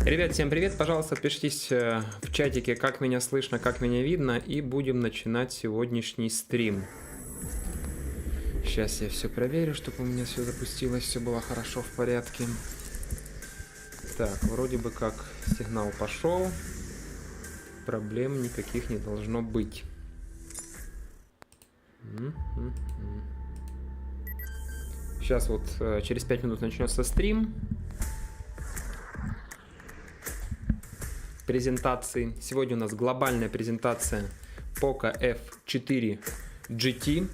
Ребят, всем привет! Пожалуйста, пишитесь в чатике, как меня слышно, как меня видно, и будем начинать сегодняшний стрим. Сейчас я все проверю, чтобы у меня все запустилось, все было хорошо, в порядке. Так, вроде бы как сигнал пошел, проблем никаких не должно быть. Сейчас вот через 5 минут начнется стрим. Презентации. Сегодня у нас глобальная презентация POCO F4 GT.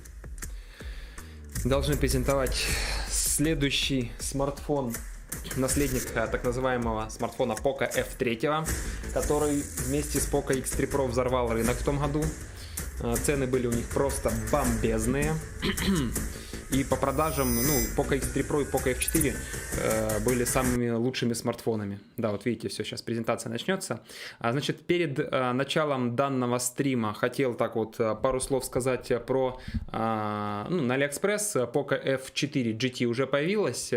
Должны презентовать следующий смартфон, наследник так называемого смартфона POCO F3, который вместе с POCO X3 Pro взорвал рынок в том году. Цены были у них просто бомбезные. И по продажам, POCO X3 Pro и POCO F4 были самыми лучшими смартфонами. Да, вот видите, все, сейчас презентация начнется. Значит, перед началом данного стрима хотел так вот пару слов сказать про, на Алиэкспресс POCO F4 GT уже появилась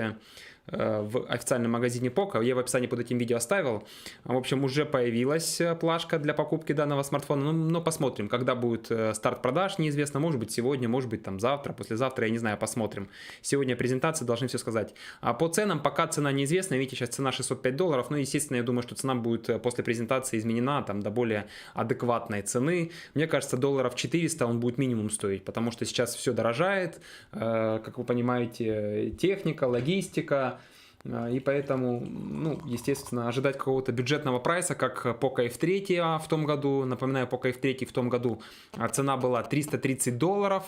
в официальном магазине POCO. Я в описании под этим видео оставил. В общем, уже появилась плашка для покупки данного смартфона. Но посмотрим, когда будет старт продаж, неизвестно. Может быть сегодня, может быть там завтра, послезавтра, я не знаю, посмотрим. Сегодня презентация, должны все сказать. А по ценам, пока цена неизвестна. Видите, сейчас цена $605. Ну, естественно, я думаю, что цена будет после презентации изменена там до более адекватной цены. Мне кажется, $400 он будет минимум стоить, потому что сейчас все дорожает. Как вы понимаете, техника, логистика. И поэтому, естественно, ожидать какого-то бюджетного прайса, как POCO F3 в том году. Напоминаю, POCO F3 в том году цена была $330,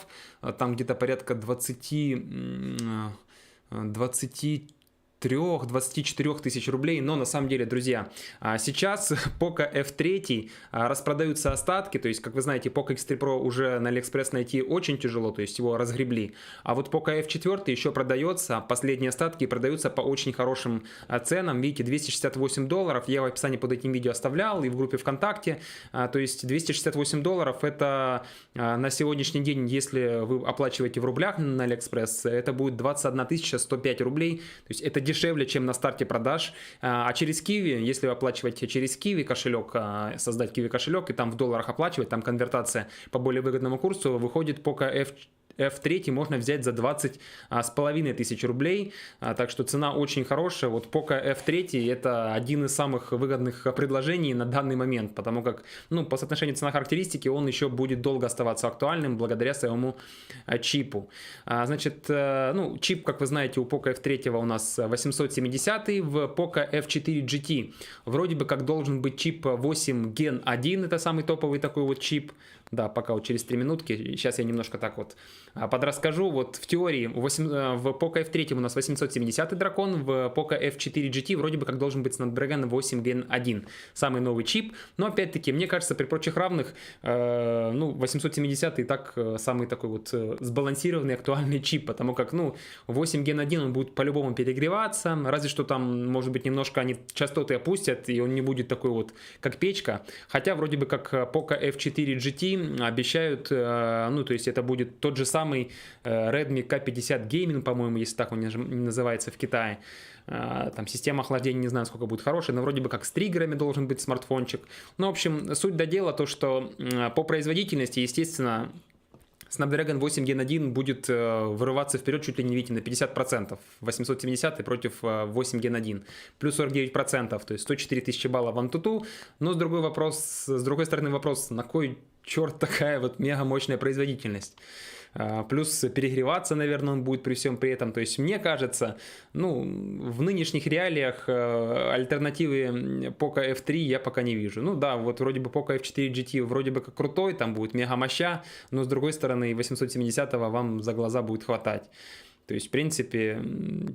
там где-то порядка 23-24 тысяч рублей. Но на самом деле, друзья, сейчас POCO F3 распродаются остатки. То есть, как вы знаете, POCO X3 Pro уже на Алиэкспресс найти очень тяжело, то есть его разгребли. А вот POCO F4 еще продается, последние остатки продаются по очень хорошим ценам. Видите, $268. Я в описании под этим видео оставлял и в группе ВКонтакте. То есть $268 это на сегодняшний день, если вы оплачиваете в рублях на Алиэкспресс, это будет 21 105 рублей. То есть это дешевле, чем на старте продаж. А через QIWI, если вы оплачиваете через QIWI кошелек, создать QIWI кошелек и там в долларах оплачивать, там конвертация по более выгодному курсу, выходит POCO F3 можно взять за 20,5 тысяч рублей, так что цена очень хорошая. Вот POCO F3 это один из самых выгодных предложений на данный момент, потому как, по соотношению цена-характеристики он еще будет долго оставаться актуальным благодаря своему чипу. Значит, чип, как вы знаете, у POCO F3 у нас 870, в POCO F4 GT вроде бы как должен быть чип 8 Gen 1, это самый топовый такой вот чип. Да, пока вот через 3 минутки. Сейчас я немножко так вот подрасскажу. Вот в теории в POCO F3 у нас 870 дракон, в POCO F4 GT вроде бы как должен быть Snapdragon 8 Gen 1. Самый новый чип. Но опять-таки, мне кажется, при прочих равных, 870 и так самый такой вот сбалансированный актуальный чип, потому как, 8 Gen 1 он будет по-любому перегреваться, разве что там, может быть, немножко они частоты опустят, и он не будет такой вот, как печка. Хотя вроде бы как POCO F4 GT обещают, то есть это будет тот же самый Redmi K50 Gaming, по-моему, если так он называется в Китае. Там система охлаждения, не знаю, сколько будет хорошая, но вроде бы как с триггерами должен быть смартфончик. В общем, суть до дела то, что по производительности, естественно, Snapdragon 8 Gen 1 будет вырываться вперед чуть ли не, видите, на 50%. 870 против 8 Gen 1. Плюс 49%, то есть 104 тысячи баллов в Antutu. Но с другой стороны вопрос, на кой черт такая вот мега мощная производительность? Плюс перегреваться, наверное, он будет при всем при этом. То есть, мне кажется, в нынешних реалиях альтернативы POCO F3 я пока не вижу. Да, вот вроде бы POCO F4 GT вроде бы как крутой, там будет мега моща, но с другой стороны 870-го вам за глаза будет хватать. То есть, в принципе,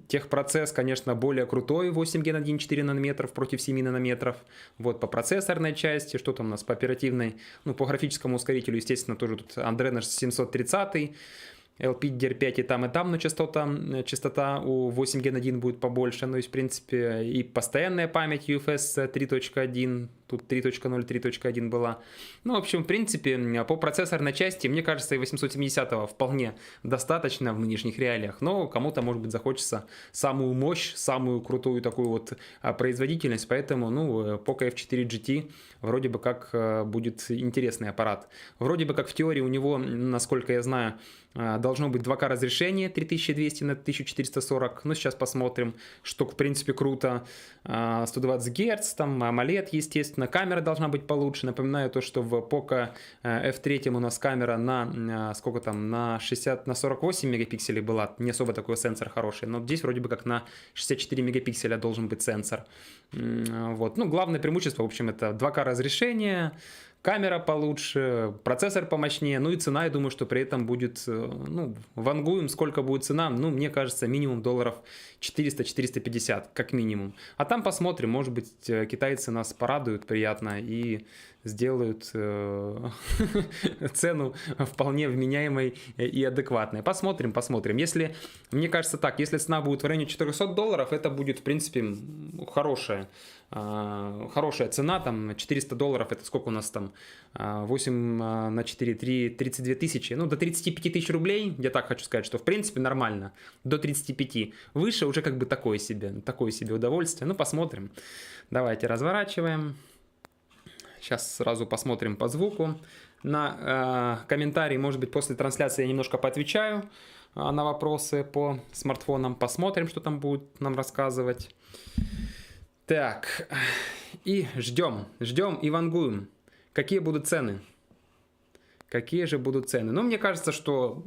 техпроцесс, конечно, более крутой, 8 Gen 1 4 нанометров против 7 нанометров. Вот по процессорной части, что там у нас по оперативной, по графическому ускорителю, естественно, тоже тут Adreno 730, LPDDR5 и там, но частота у 8 Gen 1 будет побольше. Ну, и, в принципе, и постоянная память UFS 3.1 Тут 3.0, 3.1 была. Ну, в общем, в принципе, по процессорной части, мне кажется, и 870 вполне достаточно в нынешних реалиях. Но кому-то, может быть, захочется самую мощь, самую крутую такую вот производительность. Поэтому, ну, POCO F4 GT вроде бы как будет интересный аппарат. Вроде бы как в теории у него, насколько я знаю, должно быть 2К разрешение 3200 на 1440. Ну, сейчас посмотрим, что, в принципе, круто. 120 Гц, там AMOLED, естественно. Камера должна быть получше. Напоминаю то, что в POCO F3 у нас камера на, сколько там, на 60, на 48 мегапикселей была. Не особо такой сенсор хороший. Но здесь вроде бы как на 64 мегапикселя должен быть сенсор. Вот. Ну, главное преимущество, в общем, это 2К разрешение, камера получше, процессор помощнее, ну и цена, я думаю, что при этом будет, ну, вангуем, сколько будет цена, ну, мне кажется, минимум долларов 400-450, как минимум. А там посмотрим, может быть, китайцы нас порадуют приятно и сделают цену вполне вменяемой и адекватной. Посмотрим, посмотрим. Если, мне кажется так, если цена будет в районе $400, это будет, в принципе, хорошая цена, там $400, это сколько у нас там, 8 на 4, 32 тысячи, ну, до 35 тысяч рублей, я так хочу сказать, что, в принципе, нормально, до 35, выше уже как бы такое себе удовольствие, ну, посмотрим. Давайте разворачиваем. Сейчас сразу посмотрим по звуку. На комментарии, может быть, после трансляции я немножко поотвечаю на вопросы по смартфонам. Посмотрим, что там будут нам рассказывать. Так, и ждем и вангуем. Какие будут цены? Какие же будут цены? Ну, мне кажется, что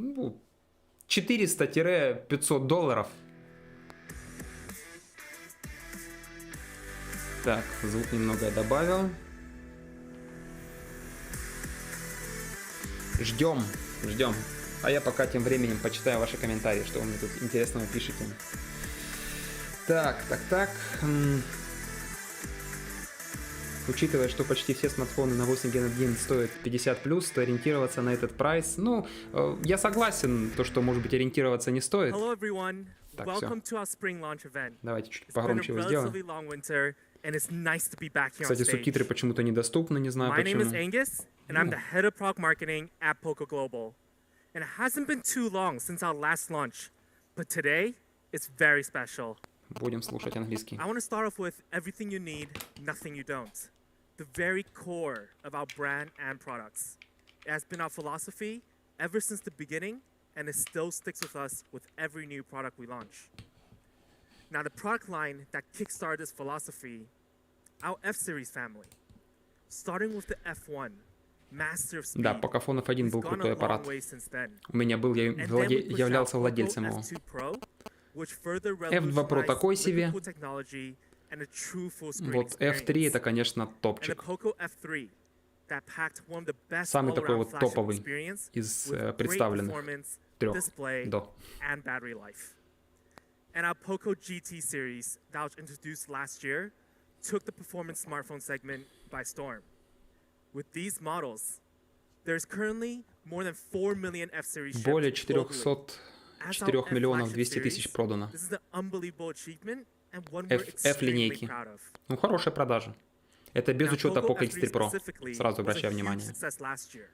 $400-500. Так, звук немного я добавил. Ждем. А я пока тем временем почитаю ваши комментарии, что вы мне тут интересного пишете. Так. Учитывая, что почти все смартфоны на 8 Gen 1 стоят 50+, то ориентироваться на этот прайс, ну, я согласен, то, что, может быть, ориентироваться не стоит. Так, все. Давайте чуть погромче его сделаем. Кстати, субтитры почему-то недоступны, не знаю почему. And I'm the head of product marketing at POCO Global. And it hasn't been too long since our last launch, but today it's very special. Будем слушать английский. I want to start off with everything you need, nothing you don't. The very core of our brand and products. It has been our philosophy ever since the beginning, and it still sticks with us with every new product we launch. Now, the product line that kickstarted this philosophy, our F-series family, starting with the F1. Да, POCO F1 был крутой аппарат. У меня был, я являлся владельцем его. F2 Pro такой себе. Вот F3 это, конечно, топчик. Самый такой вот топовый из представленных трех до. And our POCO GT series that was introduced last year took the performance smartphone segment by storm. With these models, there's currently more than 4 million F-series shipped более globally. 4 миллионов 200 тысяч продано. This is an unbelievable achievement and one we're extremely F-линейки. proud of. Ну, хорошая продажа. Это без Now, учета POCO POCO X3 F3 Pro. specifically Сразу was a обращаю huge внимание. success last year,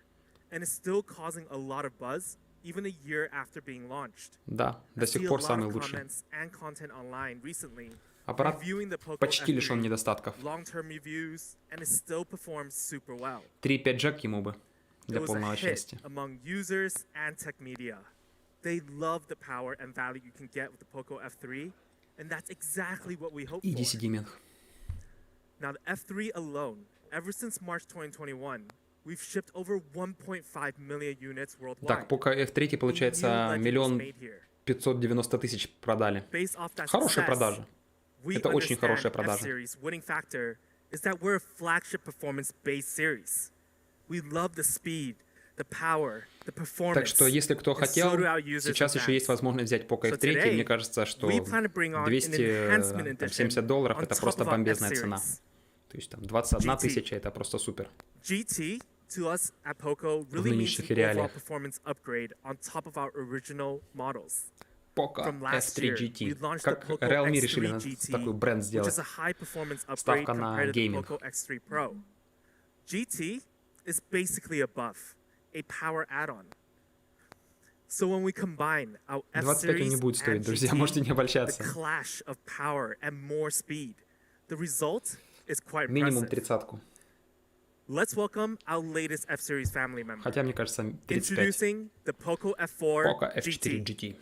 and is still causing a lot of buzz even a year after being launched. Да, до I see сих a пор lot самый of лучший. comments and content online recently Аппарат reviewing the POCO почти лишен F3, недостатков. long-term reviews, and it still performs super well. 3.5 джек ему бы для It was полного a hit счастья. among users and tech media. They love the power and value you can get with the POCO F3, and that's exactly what we hope Иди for. сиди, Минх. Now, the F3 alone, ever since March 2021, we've shipped over 1.5 million units worldwide. Так, POCO F3, получается, A new legend was 1 made here. 590 000 продали. Based off that Хорошая success, продажа. we Это очень understand хорошая продажа. F-series winning factor is that we're a flagship performance-based series. We love the speed, the power, the performance. Так что, если кто and хотел, so do our users сейчас and еще есть fans. возможность взять POCO So F3. today, Мне кажется, что we plan to bring on an enhancement edition $270 on это top просто of our бомбезная F-series. цена. То есть там 21 GT. тысяча это просто супер. GT to us at POCO В really means нынешних an overall реалиях. performance upgrade on top of our original models. POCO From last F3 year, we GT. launched the Как POCO Realme F3 решили GT, такой бренд which сделать. is a high-performance upgrade Ставка на compared to the гейминг. POCO X3 Pro. GT is basically a buff, a power add-on. So when we combine our 25 он не F-series будет стоить, and друзья, можете не GT, the обольщаться. clash of power and more speed, the result is quite Минимум impressive. тридцатку. Let's welcome our latest F-series family member. Хотя, мне кажется, 35. Introducing the POCO F4 POCO F4 GT. GT.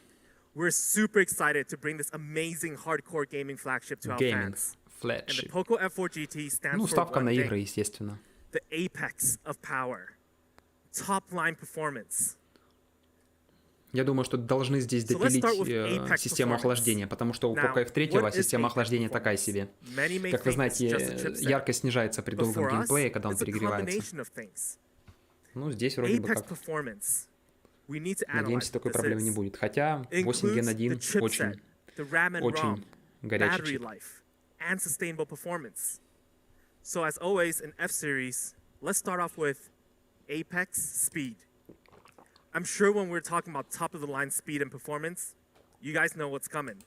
We're super excited to bring this amazing hardcore gaming flagship to our Gaming fans. And the flagship. POCO F4 GT stands Ну, for ставка one на игры, thing, естественно. the apex of power, top-line performance. Я думаю, что должны здесь So let's start with допилить apex систему performance. охлаждения, потому что у Now, POCO F3 what is система apex охлаждения такая performance? себе. Many may Как вы think it's знаете, just a chipset. яркость снижается при But долгом for us, геймплее, когда он it's a перегревается. combination of things. Ну, здесь вроде бы Apex как, performance. We need to analyze надеемся, what такой this проблемы не is. будет. Хотя It 8 Gen includes 1 the chipset, очень, the RAM and ROM, очень горячий battery чип. life, and sustainable performance. So as always in F-series, let's start off with apex speed. I'm sure when we're talking about top-of-the-line speed and performance, you guys know what's coming.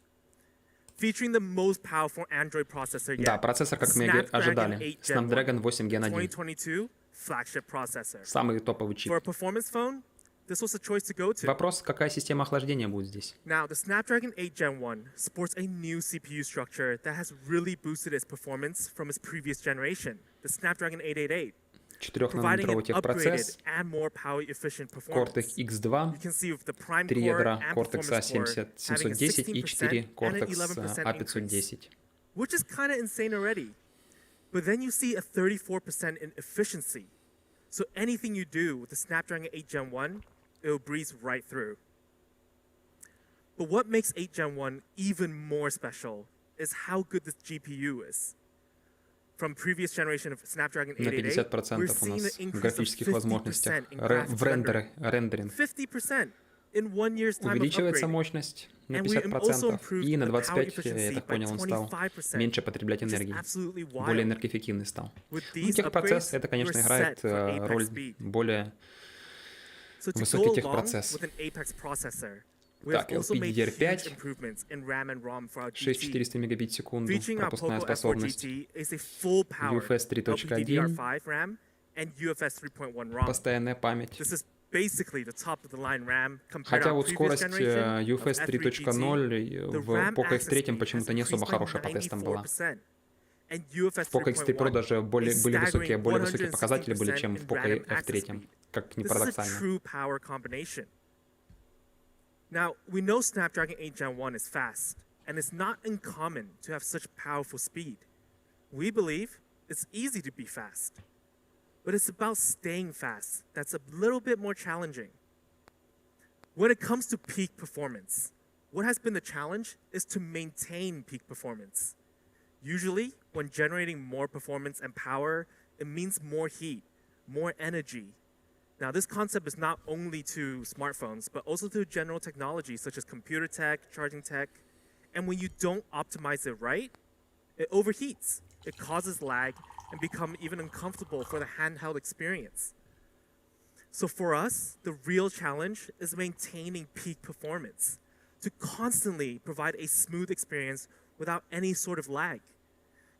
Featuring the most powerful Android processor yet. Да, процессор, как мы и ожидали. Snapdragon 8 Gen 1. 2022 flagship processor. Самый топовый чип. For a performance phone, this was the choice to go to. Вопрос, какая система охлаждения будет здесь? Now, the Snapdragon 8 Gen 1 sports a new CPU structure that has really boosted its performance from its previous generation, the Snapdragon 888, providing an Четырехнанометровый upgraded техпроцесс, and more power-efficient performance. Cortex X2, You can see with the Prime 3 Core ядра and Cortex Performance Core A710 having a и 4 16% and an Cortex 11% increase, A510. which is kind of insane already. But then you see a 34% in efficiency. So anything you do with the Snapdragon 8 Gen 1, it will breeze right through. But what makes 8 Gen 1 even more special is how good this GPU is. From previous generation of Snapdragon На 888, we're 50% у seeing an нас в increase of графических возможностях. 50% in graphics Рендеринг. 50% in 1 year's time of Увеличивается upgrading. мощность на And we also 50%. improved И на the power 25%, я efficiency так by понял, он стал 25%, меньше потреблять which is энергии. absolutely Более wild. энергоэффективный стал. With Ну, these техпроцесс, upgrades, это, конечно, we're играет set for apex роль speed. более So to высокий go along техпроцесс. with an Apex processor, we have Так, also made LPDDR5, huge improvements in RAM and ROM for our GT. 6400 мегабит в секунду, Featuring our пропускная POCO F4 способность, GT is a full-powered UFS 3.1, LPDDR5 RAM and UFS 3.1 ROM. постоянная память. This is basically the top-of-the-line RAM compared to Хотя our вот previous скорость generation of UFS F3 GT. 3.0 The в RAM POCO access F3 speed почему-то has не особо increased by хорошая по тестам была. 94%. And UFS В POCO X3 Pro 3.1 даже были высокие, staggering более высокие показатели были, чем в 160% in POCO random access F3, speed. как ни This is a парадоксально. true power combination. Now, we know Snapdragon 8 Gen 1 is fast, and it's not uncommon to have such powerful speed. We believe it's easy to be fast, but it's about staying fast that's a little bit more challenging. When it comes to peak performance, what has been the challenge is to maintain peak performance. Usually, when generating more performance and power, it means more heat, more energy. Now, this concept is not only to smartphones, but also to general technology such as computer tech, charging tech. And when you don't optimize it right, it overheats. It causes lag and become even uncomfortable for the handheld experience. So for us, the real challenge is maintaining peak performance to constantly provide a smooth experience without any sort of lag,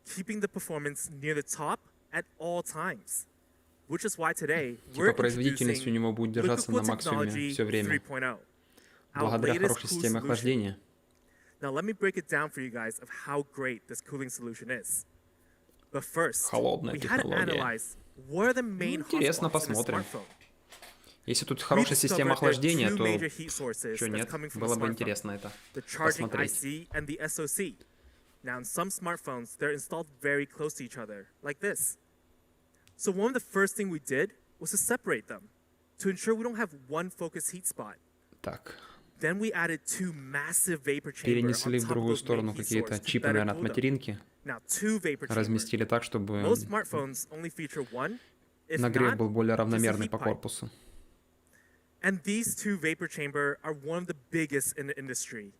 keeping the performance near the top at all times. Which is why today we're Типа производительность у него будет держаться на максимуме все время, 3.0, благодаря our latest хорошей cool системе solution. охлаждения. Now let me break it down for you guys of how great this cooling solution is. But first, Холодная we had to технология. analyze what are the main Интересно, hotspots in a посмотрим. smartphone. Если тут We хорошая discovered система there are охлаждения, two то major heat sources что that's нет, coming from было a бы smartphone. интересно это The charging посмотреть. IC and the SoC. Now in some smartphones, they're installed very close to each other, like this. So one of the first thing we did was to separate them to ensure we don't have one focused heat spot. Так, Then we added two massive vapor chambers перенесли on в top of другую those main сторону heat какие-то sources to чипы, better наверное, от cool them. материнки, Now two vapor chambers. разместили так, чтобы Most smartphones only feature one, if нагрев not, был более just a равномерный heat по pipe. корпусу. And these two vapor chambers are one of the biggest in the industry,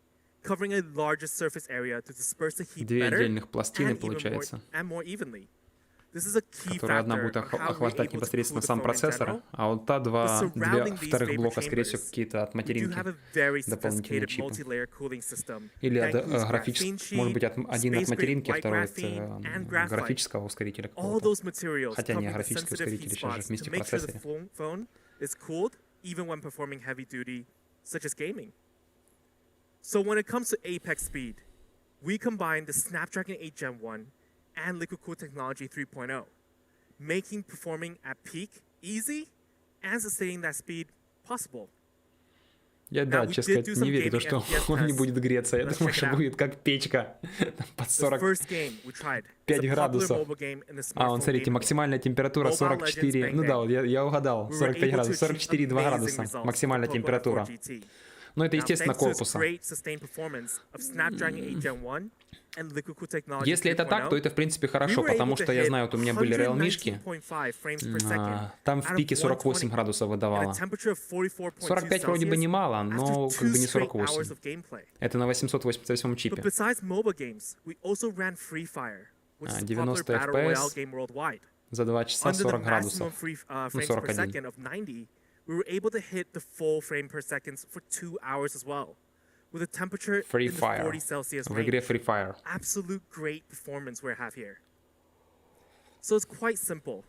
covering a larger surface area to disperse the heat Две better отдельных пластины, and even more, получается. and more evenly. которая одна будет охлаждать непосредственно сам процессор, а вот та две вторых блока, скорее всего, какие-то от материнки дополнительные чипы. Или может быть, один от материнки, а второй от графического ускорителя какого-то. Хотя не, графический ускоритель сейчас же вместе в процессоре. So when it comes to apex speed, we combine the Snapdragon 8 Gen 1 and liquid cooled technology 3.0, making performing at peak easy and sustaining that speed possible. Я, да, честно сказать, не верю, что он не будет греться. Я думаю, что будет как печка под 45 градусов. А, вон, смотрите, максимальная температура 44. Ну да, вот я угадал. 45 градусов. 44,2 градуса максимальная температура. Но это, естественно, корпуса. Если это так, то это, в принципе, хорошо, потому что я знаю, вот у меня были Realme-шки, там в пике 48 градусов выдавало. 45 вроде бы немало, но как бы не 48. Это на 888 чипе. 90 FPS за 2 часа 40 градусов. Ну, 41. We were able to hit the full frame per second for 2 hours as well, with a temperature in the 40 Celsius range. В игре Free Fire. Absolute great performance we have here. So it's quite simple.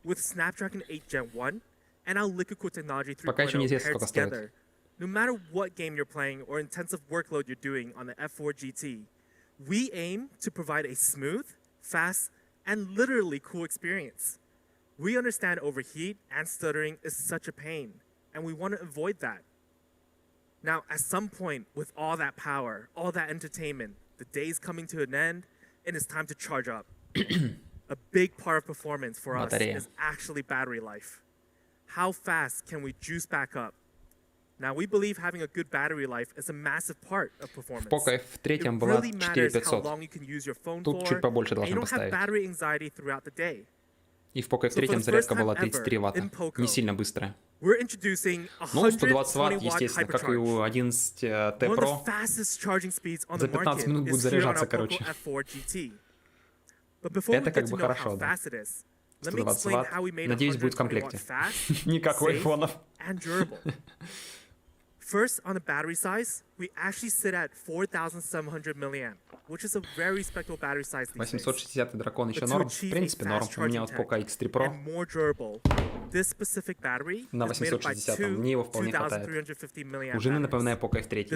With Snapdragon 8 Gen 1 and our liquid cooled technology 3.0 paired together, no matter what game you're playing or intensive workload you're doing on the F4 GT, we aim to provide a smooth, fast, and literally cool experience. We understand overheat and stuttering is such a pain, and we want to avoid that. Now, at some point, with all that power, all that entertainment, the day's coming to an end, and it's time to charge up. A big part of performance for us is actually battery life. How fast can we juice back up? Now, we believe having a good battery life is a massive part of performance. В POCO F3 была 4500. Тут чуть побольше должны поставить. И в POCO F3 зарядка была 33 ватта, не сильно быстрая. Ну, 120 ватт, естественно, как и у 11T Pro. За 15 минут будет заряжаться, короче. Это как бы хорошо, да. 120 ватт, надеюсь, будет в комплекте. Не как у айфонов. First, on the battery size, we actually sit at 4,700 milliamp, which is a very respectable battery size these days. 860 дракон еще норм, в принципе норм. У меня вот POCO X3 Pro на 860, мне его вполне хватает. Уже напоминаю POCO F3.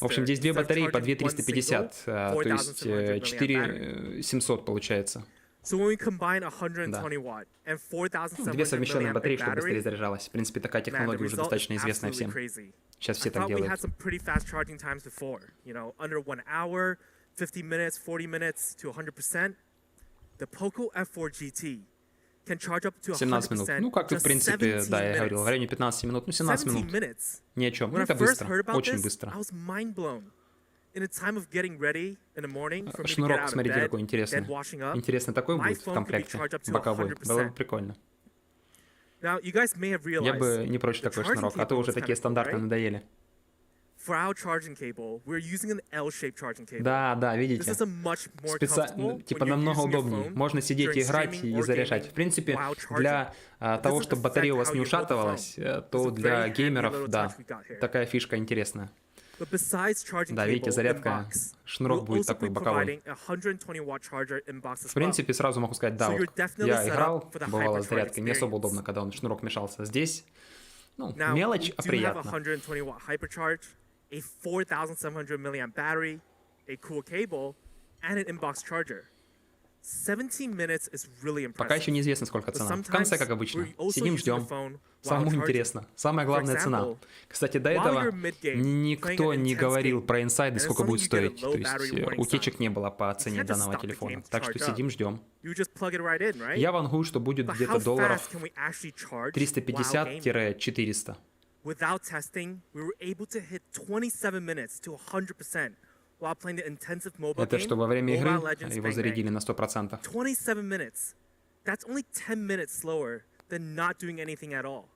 В общем, здесь две батареи по 2350, то есть 4700 получается. So when we combine 120 watt and 4,700 две совмещенные батареи, чтобы быстрее заряжалась. В принципе, такая технология уже достаточно известная всем. Сейчас все так делают. Hour, 50 minutes, 40 minutes to 100%. The POCO F4 GT can charge up to 17 минут. Ну, как и в принципе, да, я говорил, в районе 15 минут. Ну, 17 минут. Ни о чем. Это быстро, очень быстро. Шнурок, смотрите, какой интересный. Интересно, такой будет в комплекте, боковой. Было бы прикольно. Я бы не прочь такой шнурок, а то уже такие стандарты надоели. Да, да, видите. Типа намного удобнее. Можно сидеть и играть и заряжать. В принципе, для того, чтобы батарея у вас не ушатывалась, то для геймеров, да, такая фишка интересная. Да, видите, зарядка, шнурок будет такой боковой. В принципе, сразу могу сказать, да, вот я играл, бывало с зарядкой, не особо удобно, когда он шнурок мешался. Здесь, ну, мелочь, а приятно. Пока еще неизвестно, сколько цена. В конце, как обычно, сидим, ждем. Самому интересно. Самая главная цена. Кстати, до этого никто не говорил про инсайды, сколько будет стоить. То есть утечек не было по цене данного телефона. Так что сидим, ждем. Я вангую, что будет где-то долларов 350-400. Это что, во время игры его зарядили на 100%. 27 minutes. That's only 10 minutes slower than not doing anything at all.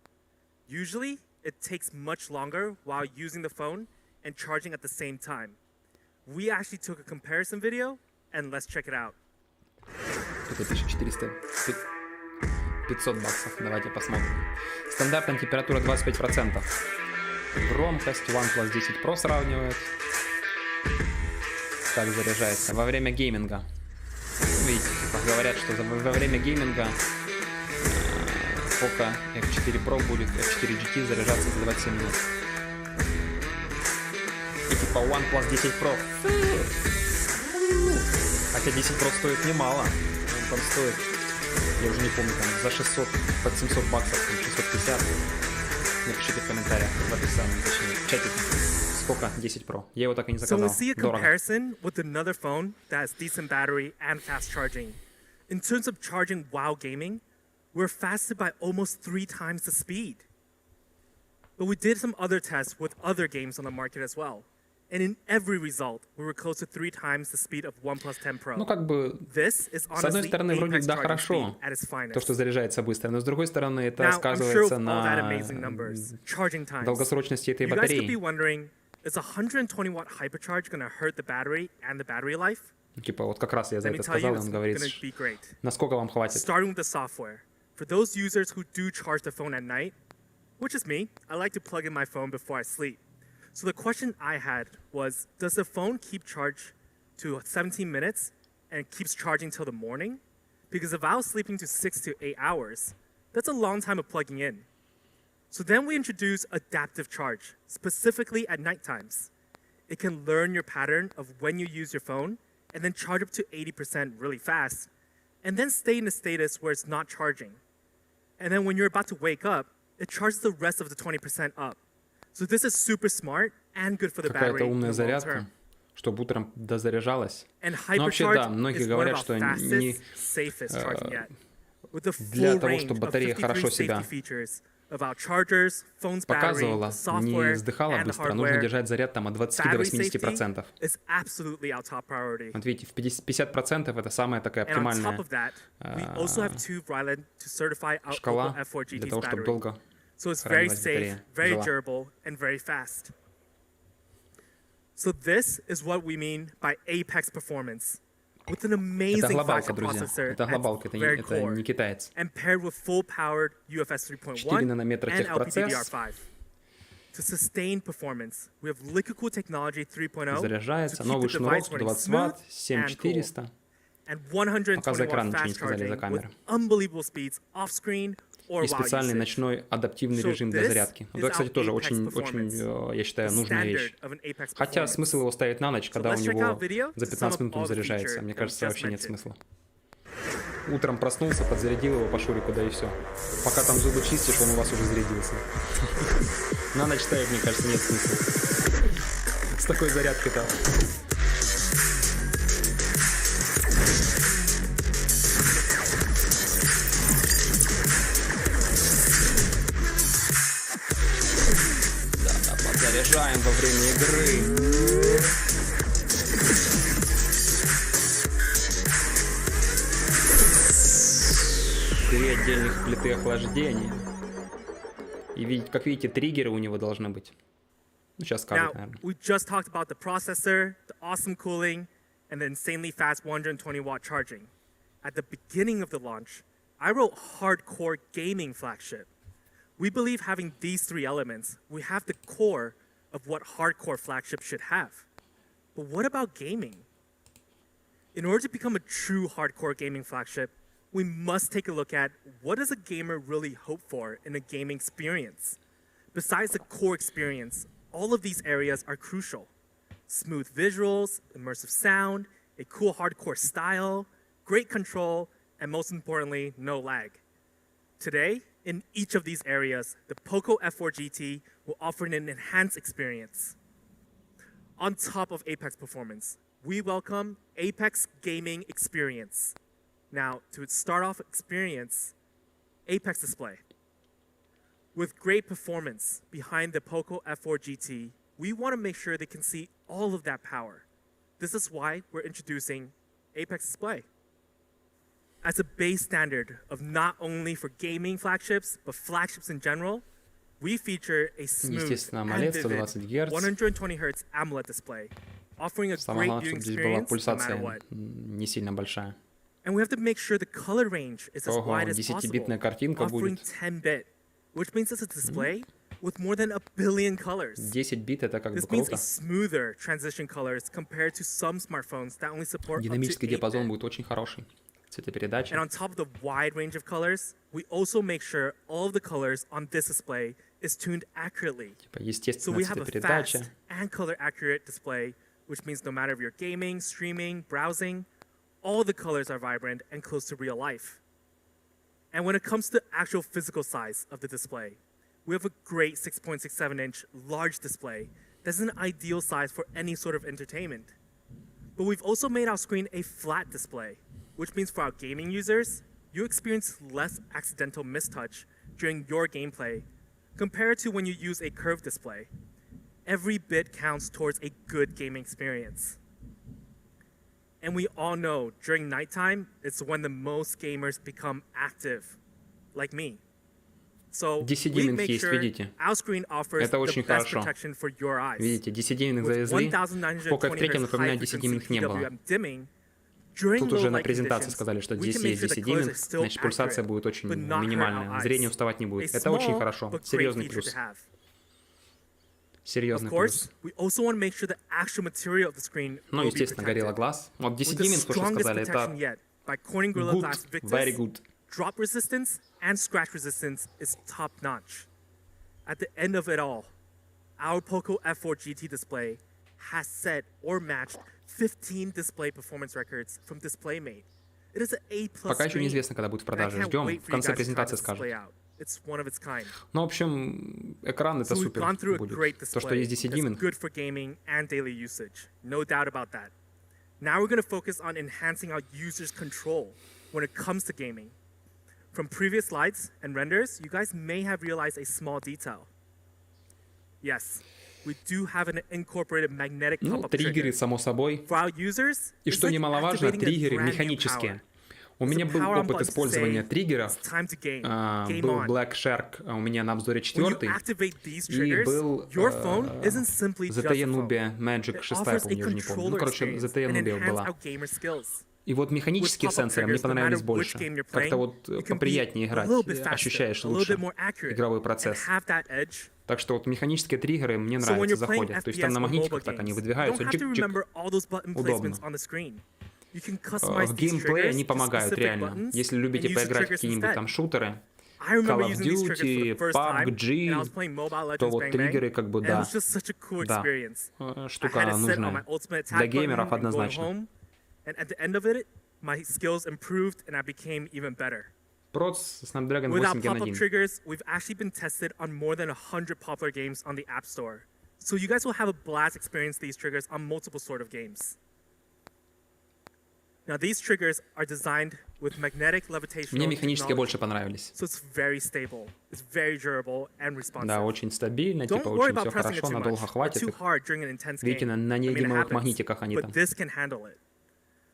Usually, it takes much longer while using the phone and charging at the same time. We actually took a comparison video, and let's check it out. Кто-то пишет 500 баксов. Давайте посмотрим. Стандартная температура 25%. Громкость OnePlus 10 Pro сравнивает. Как заряжается. Во время гейминга. Видите, типа говорят, что во время гейминга POCO F4 Pro будет F4 GT заряжаться за 27 минут. И типа OnePlus 10 Pro. Хотя 10 Pro стоит немало. Он там стоит, я уже не помню, там за 600, под 700 баксов, там 650. Напишите в комментариях, в этой самой, точнее, в чате. Сколько 10 Pro? Я его так и не So заказал. we'll see a Дорого. comparison with another phone that has decent battery and fast charging. In terms of charging while gaming, we're faster by almost 3 times the speed. But we did some other tests with other games on the market as well. And in every result, we were close to 3 times the speed of OnePlus 10 Pro. Ну, как бы, This is с одной honestly стороны, вроде Apex да, charging хорошо, speed at its то, что finest. заряжается быстро, но с другой стороны, это Now, I'm sure сказывается with all that на amazing numbers, charging times. долгосрочности этой You guys could be батареи. wondering, is a 120-watt hypercharge going to hurt the battery and the battery life? Типа, вот как раз я за Let me это tell you, сказал, и it's он говорит, going to be great. насколько вам хватит. Starting with the software. For those users who do charge their phone at night, which is me, I like to plug in my phone before I sleep. So the question I had was, does the phone keep charge to 17 minutes and keeps charging till the morning? Because if I was sleeping to 6 to 8 hours, that's a long time of plugging in. So then we introduce adaptive charge, specifically at night times. It can learn your pattern of when you use your phone and then charge up to 80% really fast, and then stay in a status where it's not charging. And then when you're about to wake up, it charges the rest of the 20% up. So this is super smart and good for the battery Какая-то in умная the long зарядка, term. чтобы утром дозаряжалась. And Ну, вообще, да, hypercharge многие is one of говорят, our что fastest, safest charging yet. With the для full того, range чтобы of батарея 53 хорошо safety себя features of our chargers, phone's battery, показывала, the software, не сдыхала and the быстро, нужно hardware, держать заряд там от 20 до battery 80%. safety is absolutely our top priority. Вот видите, в 50% это самая такая And on top оптимальная of that, we also have two Ryland to certify our POCO шкала F4 для GT's того, чтобы battery. долго So it's very хранилась safe, батарея. very Жила. durable, and very fast. So this is what we mean by Apex performance. With an Это amazing глобалка, flagship друзья. processor Это at глобалка, its very это core, не китаец. and paired with full-powered UFS 4 3.1 нанометра and техпроцесс. LPDDR5. To sustain performance, we have liquid cool technology 3.0 to Заряжается. keep Новый the шнурок, device running 120 smooth Вт, and cool. 7400. And Пока за 120 экран watt ничего не fast сказали, за charging with камеру. unbelievable speeds off-screen or И while специальный usage. ночной адаптивный So режим для this зарядки. is Это, кстати, our тоже Apex очень, performance. я считаю, The нужная standard вещь. of an Apex Хотя performance. смысл его ставить на ночь, когда у let's check out него video за to sum 15 up минут он all the заряжается. features Мне that we кажется, just вообще нет mentioned. смысла. Утром проснулся, подзарядил его по шурику, да и все. Пока там зубы чистишь, он у вас уже зарядился. На ночь ставить, мне кажется, нет смысла. С такой зарядкой-то. Да, подзаряжаем во время игры. Две отдельных плиты охлаждения. И как видите, триггеры у него должны быть. Ну, сейчас скажут, Now, наверное. we just talked about the processor, the awesome cooling, and the insanely fast 120 watt charging. At the beginning of the launch, I wrote hardcore gaming flagship. We believe having these three elements, we have the core of what hardcore flagship should have. But what about gaming? In order to become a true hardcore gaming flagship, we must take a look at what does a gamer really hope for in a gaming experience. Besides the core experience, all of these areas are crucial. Smooth visuals, immersive sound, a cool hardcore style, great control, and most importantly, no lag. Today, in each of these areas, the POCO F4 GT will offer an enhanced experience. On top of Apex performance, we welcome Apex Gaming Experience. Now, to start off experience, Apex display. With great performance behind the POCO F4 GT, we want to make sure they can see all of that power. This is why we're introducing Apex display. As a base standard of not only for gaming flagships, but flagships in general, we feature a smooth Естественно, and AMOLED, vivid 120 Гц. 120 Hz AMOLED display, offering a Самое great главное, viewing чтобы здесь была experience no matter пульсация what. не сильно большая. And we have to make sure the color range is as Ого, wide as possible, 10-битная картинка offering будет. 10-bit, which means it's a display with more than 1 billion colors. 10 бит это как бы This means круто. a smoother transition colors compared to some smartphones that only support up to Динамический 8 диапазон bit. будет очень хороший. Цветопередача. And on top of the wide range of colors, we also make sure all of the colors on this display is tuned accurately. Типа So естественная we have a цветопередача. fast and color accurate display, which means no matter if you're gaming, streaming, browsing, all the colors are vibrant and close to real life. And when it comes to actual physical size of the display, we have a great 6.67-inch large display that's an ideal size for any sort of entertainment. But we've also made our screen a flat display, which means for our gaming users, you experience less accidental mistouch during your gameplay compared to when you use a curved display. Every bit counts towards a good gaming experience. And we all know during nighttime, it's when the most gamers become active, like me. So we DC-диминг make есть, sure видите? our screen offers Это the очень best хорошо. protection for your eyes. Видите, DC-диминг With завезли. В 1920 POCO F3, Hz напоминаю, high DC-диминг frequency не было. PWM dimming, during Тут low уже на light презентации conditions, сказали, что we здесь can make есть sure the colors are DC-диминг, still значит пульсация accurate, будет очень but not hurt our минимальная, eyes. зрение уставать не A будет. Это очень small хорошо, but great серьезный feature плюс. to have. Серьезный Of плюс. course, we also want to make sure the actual material of the screen Ну, will be естественно, горело protected. глаз. Вот With the DC-диминг, то, что strongest сказали, protection это yet by Corning Gorilla good, Glass Victus, very good. drop resistance and scratch resistance is top notch. At the end of it all, our POCO F4 GT display has set or matched 15 display performance records from DisplayMate. It is an A+ Пока еще screen, неизвестно, когда будет в and I продаже. can't Ждем, wait в for you конце guys to try презентации this display скажут. out. It's one of its kind. Ну, в общем, экран это So we've супер gone through a будет. great То, что display есть that's DC-диминг. good for gaming and daily usage. No doubt about that. Now we're going to focus on enhancing our users' control when it comes to gaming. From previous slides and renders, you guys may have realized a small detail. Yes, we do have an incorporated magnetic Ну, pop-up триггеры, trigger. само собой. For our users, И it's что like немаловажно, activating a триггеры brand new механические. power. У It's a меня был power on опыт button to использования say, триггеров. "It's time to game. Game Был on." Black Shark у меня на обзоре When you 4. activate these И triggers, был your phone isn't simply just a ZTE phone. Nubia Magic It 6, offers a помню, уже не помню. Ну, controller короче, experience ZTE and Nubia enhance была. our gamer skills. И вот механические With pop-up сенсоры мне triggers, no понравились matter больше. which game you're Как-то playing, вот you can be поприятнее a играть, little bit faster, ощущаешь a little лучше bit more accurate, игровой and процесс. have that edge. Так что вот механические триггеры мне So when нравятся, you're playing заходят. То есть там FPS на or магнитиках mobile так они games, you don't выдвигаются, have to чик-чик. remember all those button Удобно. placements on the screen. You can customize В these геймплее triggers они to помогают specific реально. buttons Если and любите use the поиграть в triggers какие-нибудь instead. там шутеры, I remember Call of using these triggers for Duty, the first time, PUBG, and I was playing Mobile то Legends вот Bang Bang, триггеры как бы and it да, was just such a cool да, experience. I had штука it set on my нужная. ultimate Для attack геймеров button and going однозначно. home, and at the end of it, my skills improved and I became even better. Проц Snapdragon With our 8 pop-up Gen 1. triggers, we've actually been tested on more than 100 popular games on the App Store. So you guys will have a blast experience these triggers on multiple sort of games. Now these triggers are designed with magnetic levitation Мне механические technology, больше понравились. so it's very stable, it's very durable and responsive. Да, очень стабильно, Don't типа worry очень about все pressing it хорошо, too надолго much or хватит too их. hard during an intense Видите, game. на I mean, it неодимовых happens, магнитиках они but там. this can handle it.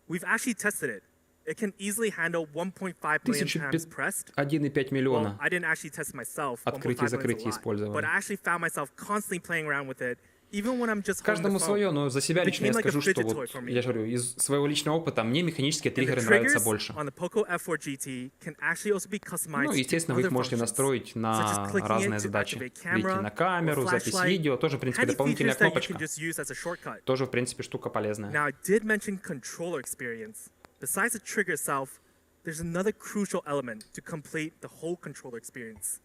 We've actually tested it. It can easily handle 1.5 million times pressed. 1,5 Well, миллиона. I didn't actually test it myself. Открытие и 1.5 million закрытие is a lot, использовали. but I actually found myself constantly playing around with it, even when I'm just holding Каждому the свое, phone. но за себя It лично я became like a скажу, что fidget вот, toy for me. я же говорю, из своего личного опыта мне механические And the триггеры нравятся triggers больше. on the POCO F4 GT can actually also be customized Ну, to естественно, вы их other можете functions, настроить such as на clicking it разные to задачи. activate Видите, camera на or камеру, запись flashlight, видео, тоже, в принципе, handy дополнительная features that you кнопочка. can just use as a shortcut. Тоже, в принципе, штука полезная. Now, I did mention controller experience. Besides the trigger itself, there's another crucial element to complete the whole controller experience.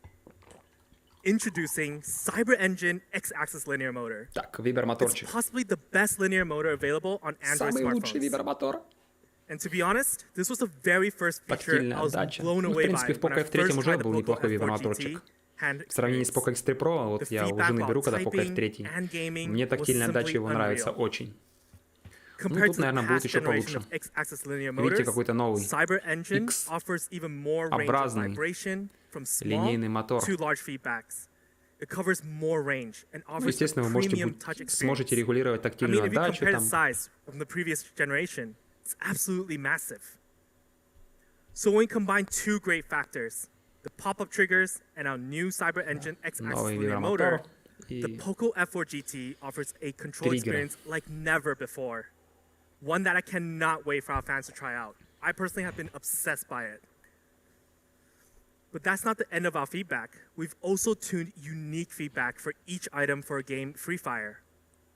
Introducing CyberEngine X-axis linear motor. Так, It's вибромоторчик. possibly the best linear motor available on Android Самый лучший smartphones. вибромотор. And to be honest, this was the very first feature I Тактильная was отдача. blown Ну, в away принципе, by в when POCO I F3 first уже tried the был POCO неплохой F4 вибромоторчик. GT hand В сравнении с experience. POCO X3 Pro, вот The я у feedback жены while беру, когда POCO typing F3. and gaming Мне was тактильная отдача simply его нравится unreal. очень. Compared тут, to the наверное, будет past еще generation получше. of X-axis linear Видите, motors, какой-то новый CyberEngine X offers even more range of образный vibration from small линейный мотор. to large feedbacks. It covers more range and Ну, offers a естественно, вы можете premium touch experience. сможете регулировать I тактильную mean, if you отдачу compare the там. size from the previous generation, it's absolutely massive. So when we combine two great factors, the pop-up triggers and our new CyberEngine X-axis Новый linear motor, вибромотор the и POCO F4 GT offers a control триггеры. experience like never before. One that I cannot wait for our fans to try out. I personally have been obsessed by it. But that's not the end of our feedback. We've also tuned unique feedback for each item for a game, Free Fire.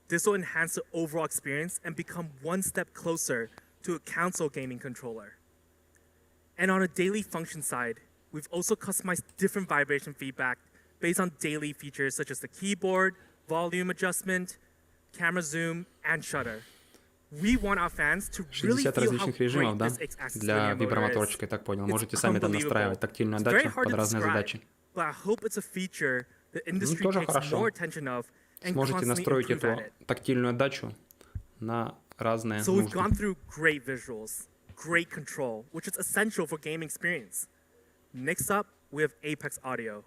This will enhance the overall experience and become one step closer to a console gaming controller. And on a daily function side, we've also customized different vibration feedback based on daily features such as the keyboard, volume adjustment, camera zoom, and shutter. We want our fans to really 60 feel how различных режимов, great да, this X-axis для linear motor вибромоторчика, я так понял. Можете сами там настраивать тактильную It's very отдачу hard под to разные describe, задачи. but I hope it's a feature the industry тоже takes хорошо. more attention of and Сможете constantly настроить improve эту at it. тактильную отдачу на разные So we've нужды. gone through great visuals, great control, which is essential for game experience. Next up, we have Apex Audio.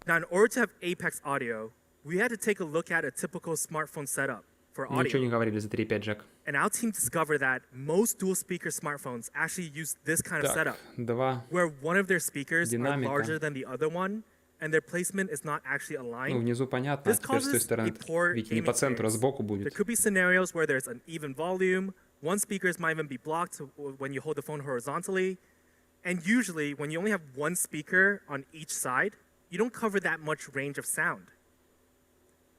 Now, in order to have Apex Audio, we had to take a look at a typical smartphone setup for Ничего не audio. говорили за 3.5 джек. And our team discovered that most dual speaker smartphones actually use this kind of Так, setup, два, where one of their speakers are Динамика. larger than the other one, and their placement is not actually ну, aligned. внизу понятно, а This теперь с той causes a стороны, poor видите, не game по центру, а experience. сбоку There будет. could be scenarios where there's an even volume, one speakers might even be blocked when you hold the phone horizontally, and usually when you only have one speaker on each side, you don't cover that much range of sound.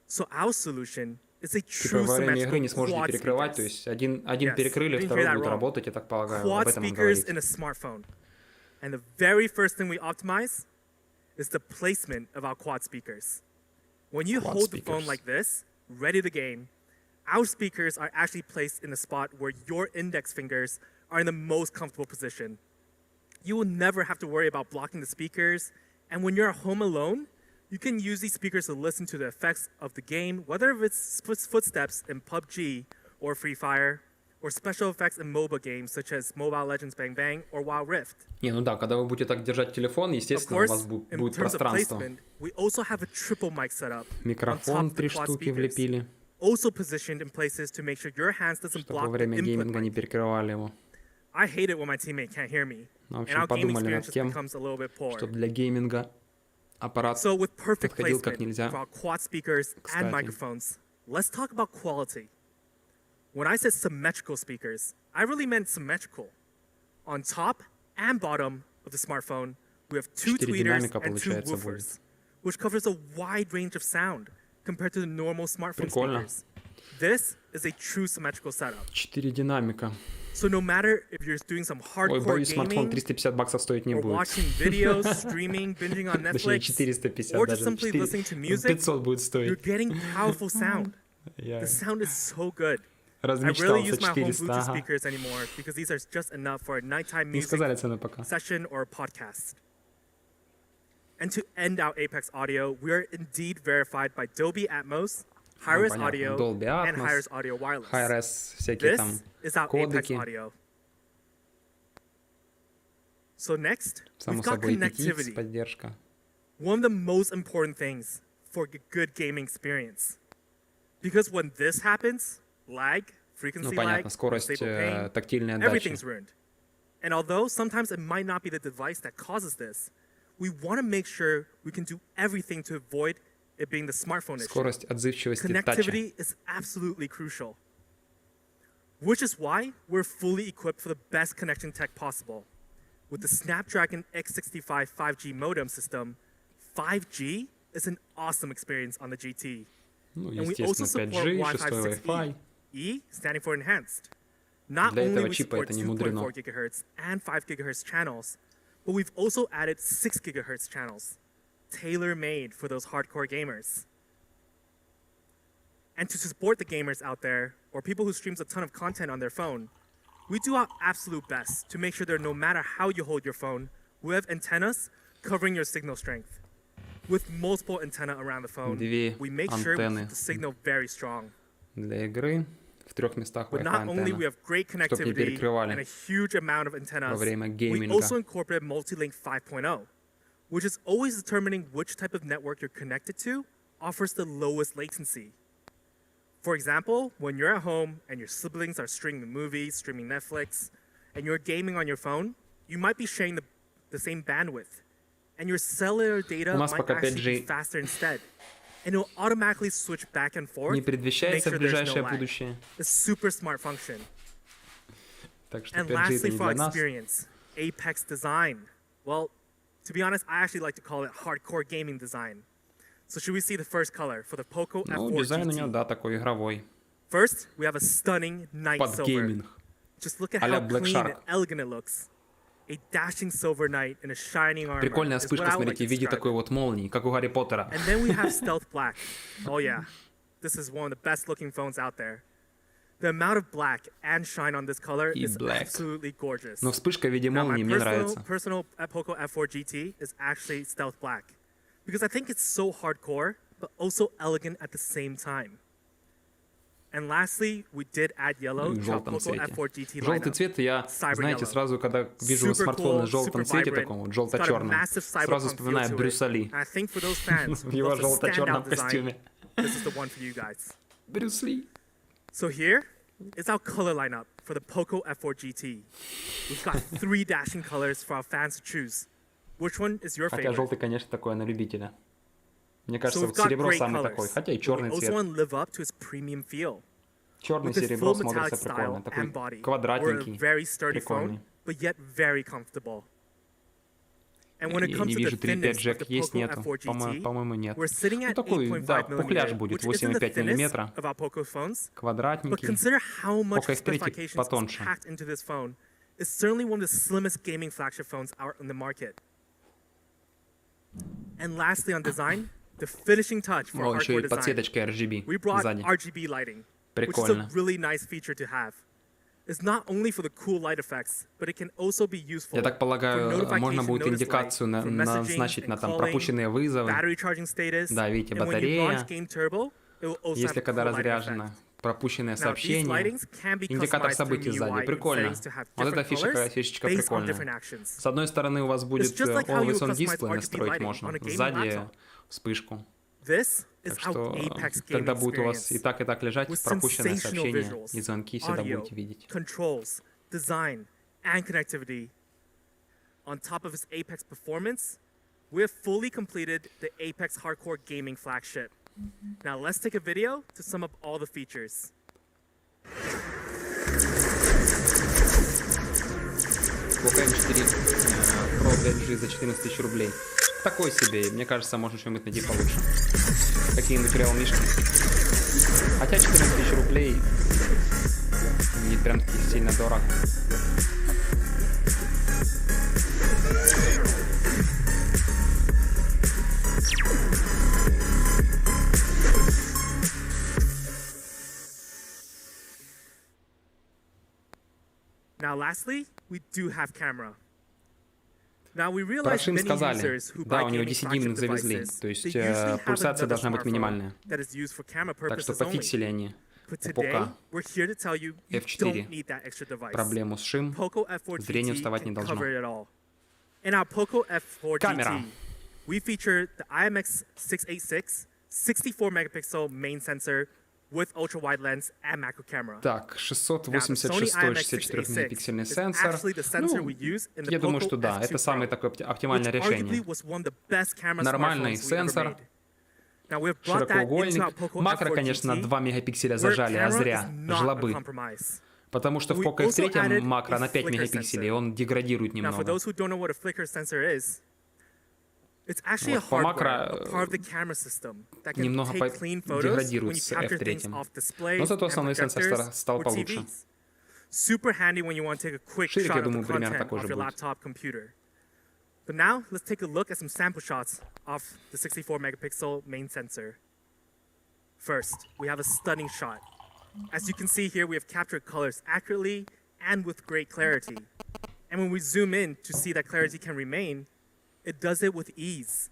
So our solution is a Типа true во время игры не symmetrical сможете quad перекрывать, то speakers. есть один Yes, перекрыли, you didn't второй hear that будет wrong. работать, я так полагаю, об Quad этом он speakers говорит. in a smartphone. And the very first thing we optimize is the placement of our quad speakers. When you Quad hold the phone speakers. like this, ready to game, our speakers are actually placed in a spot where your index fingers are in the most comfortable position. You will never have to worry about blocking the speakers, and when you're at home alone, you can use these speakers to listen to the effects of the game, whether it's footsteps in PUBG or Free Fire, or special effects in MOBA games such as Mobile Legends Bang Bang or Wild Rift. Не, ну да, когда вы будете так держать телефон, Of естественно, у course, вас будет in terms of пространство. placement, we also have a triple mic setup on top Микрофон of the 3 quad штуки speakers, влепили, also positioned in places to make sure your hands doesn't чтобы во block the время input гейминга не mic. перекрывали его. I hate it when my teammate can't hear me, Ну, в and общем, our game подумали experience над just тем, becomes a little bit poor. чтобы для гейминга аппарат So with perfect подходил как placement нельзя. for our quad speakers Кстати. and microphones, let's talk about quality. When I said symmetrical speakers, I really meant symmetrical. On top and bottom of the smartphone, we have two 4 tweeters динамика and two получается woofers, which covers a wide range of sound compared to the normal smartphone Прикольно. speakers. This is a true symmetrical setup. 4 динамика. So no matter if you're doing some Ой, hardcore боюсь, смартфон gaming, 350 баксов стоить не or будет. watching videos, streaming, binging on Точнее, Netflix, 450 or just даже. simply 4 listening to music, 500 будет you're стоить. getting powerful sound. Я The sound is so good. I rarely размечтался use my home 400. Bluetooth Ага. speakers anymore because these are just enough for a nighttime Не music сказали цены пока. session or a podcast. And to end our Apex Audio, we are indeed verified by Dolby Atmos, Hi-Res понятно. Audio, Dolby and Atmos, Hi-Res Audio Wireless. Hi-Res, всякие This там is our Apex кодеки. Audio. So next, Само we've got собой, PTX connectivity. поддержка. One of the most important things for a good gaming experience. Because when this happens, lag, Ну, frequency понятно, lag, скорость unstable ping, тактильной отдачи. everything's ruined. And although sometimes it might not be the device that causes this, we want to make sure we can do everything to avoid it being the smartphone issue. Скорость отзывчивости тача. Connectivity is absolutely crucial. Which is why we're fully equipped for the best connection tech possible. With the Snapdragon X65 5G modem system, 5G is an awesome experience on the GT. Ну, And we also естественно, support 5G, Wi-Fi 6 6E. Wi-Fi. E standing for enhanced. Not Для only этого we чипа support это не мудрено. 2.4 GHz and 5 GHz channels, but we've also added 6 GHz channels, tailor-made for those hardcore gamers. And to support the gamers out there, or people who streams a ton of content on their phone, we do our absolute best to make sure that no matter how you hold your phone, we have antennas covering your signal strength. With multiple antenna around the phone, Две we make sure we антенны. keep the signal very strong. Для игры в 3 местах But Wi-Fi not only we антенна. have great не connectivity перекрывали and a huge amount of во antennas, время we гейминга. also incorporate multi-link 5.0, which is always determining which type of network you're connected to offers the lowest latency. For example, when you're at home and your siblings are streaming movies, streaming Netflix, and you're gaming on your phone, you might be sharing the same bandwidth, and your cellular data У нас might пока actually be 5G faster instead, and it'll automatically switch back and forth Не to make предвещается sure в there's no ближайшее lag. будущее. A super smart function. Так что And 5G это lastly, не for our для нас. experience, Apex design. Well, to be honest, I actually like to call it hardcore gaming design. So should we see the first color for the POCO Ну, F4 дизайн у него, GT? да, такой игровой. First, we have a stunning night Под silver. гейминг. Just look at А-ля how Black clean Shark. and elegant it looks. A dashing silver knight in a shining armor. Прикольная is what вспышка, I would like смотрите, to в виде describe такой it. вот молнии, как у Гарри Поттера. And then we have stealth black. Oh yeah, this is one of the best looking phones out there. The amount of black and shine on this color И is black. absolutely gorgeous. Но вспышка в виде Now, my молнии мне нравится. personal POCO F4 GT is actually stealth black because I think it's so hardcore, but also elegant at the same time. And lastly, we did add yellow И в to our желтом POCO цвете. F4 GT Желтый lineup. цвет я, Cyber знаете, yellow. сразу, когда вижу Super смартфоны cool, в желтом super цвете, vibrant. таком вот It's got a желто-черном, massive сразу cyberpunk вспоминаю feel to it. Брюса Ли And I think for those fans в who его love the желто-черном standout design, костюме. this is the one for you guys. Брюс Ли. So here is our color lineup for the POCO F4 GT. We've got 3 dashing colors for our fans to choose. Which one is your Хотя favorite? желтый, конечно, такой на любителя. Мне кажется, So we've вот got серебро great самый colors, такой, хотя и but we черный also цвет. want to live up to its premium feel. Черный With its серебро full metallic смотрится прикольно. style Такой and body, we're a квадратненький, very sturdy прикольный. phone, but yet very comfortable. And when it Я comes не to the вижу 3.5 thinness of Jack the есть, POCO нету. F4 GT, По-моему, нет. we're sitting Ну at такой, да, 8.5 пухляж millimeter, будет, which isn't the 8,5 thinnest миллиметра. of our POCO phones, but Квадратненький. consider how much POCO F3 specifications is потоньше. packed into this phone. It's certainly one of the slimmest gaming flagship phones out in the market. And lastly on design, the finishing touch for О, еще hardcore и design. подсветочка RGB We brought сзади. RGB lighting, which is Прикольно. a really nice feature to have. It's not only for the cool light effects, but it can also be useful Я так for полагаю, можно notification будет notice light, индикацию for messaging назначить на and там calling, пропущенные вызовы. battery charging status, Да, видите, and when you launch батарея. Game Turbo, it will also Если have a когда cool lighting разряжено, effect. пропущенные Now, these сообщения, lightings can be индикатор customized событий through сзади. MIUI in Прикольно. settings to have Вот эта different colors фишечка based on different прикольная. actions. С одной стороны у вас It's будет just like how you Always On customize Display RGB настроить lighting можно. on a gaming Сзади laptop. вспышку. This is Так our что, Apex когда gaming будет у вас experience и так лежать, with пропущенные sensational сообщения visuals, и звонки всегда audio, будете видеть. controls, design, and connectivity. On top of its Apex performance, we have fully completed the Apex Hardcore Gaming flagship. Now let's take a video to sum up all the features. POCO F4 Pro 5G за 14 тысяч рублей. Такой себе, мне кажется, можно что-нибудь найти получше. Какие-нибудь реал мишки. Хотя 14 тысяч рублей не прям таки сильно дорого. Now lastly, we do have camera. Now we Про realize шим many сказали. users who Да, buy у него gaming 10-дюйминг flagship завезли. devices, То есть they usually have пульсация another должна быть smartphone минимальная. that is used for camera Так что purposes only. пофиксили они But у today, POCO we're here to tell you you F4 don't need that extra device. проблему с шим. POCO F4 Зрение GT вставать не can должно. cover it all. In our POCO F4 Камера. GT, we feature the IMX686 64 megapixel main sensor with ultra wide lens and macro camera. Так, Now, the Sony 686 IMX686 64-мегапиксельный is сенсор. actually the sensor Ну, we use in the я думаю, POCO что да, F2 это самое Pro, такое which оптимальное решение. arguably was one of the best camera Нормальный smartphones we ever сенсор, made. Now, we've brought that into our широкоугольник. POCO Макро, F4 конечно, на GT, 2 мегапикселя where зажали, а camera зря. is not a Жлобы. compromise. Потому что в We POCO also added F3 макро a на 5 flicker мегапикселей, sensor. он деградирует Now, for немного. those who don't know what a flicker sensor is, it's actually a Вот по макро, hardware, a part of the camera system that can немного take clean photos when деградирует you с capture things F3. off displays Но зато and основной сенсор projectors стал or получше. TVs. Super handy when you want to take a quick Ширик, я shot of the думаю, примерно content такой off же your будет. laptop computer. But now, let's take a look at some sample shots of the 64 megapixel main sensor. First, we have a stunning shot. As you can see here, we have captured colors accurately and with great clarity. And when we zoom in to see that clarity can remain, it does it with ease.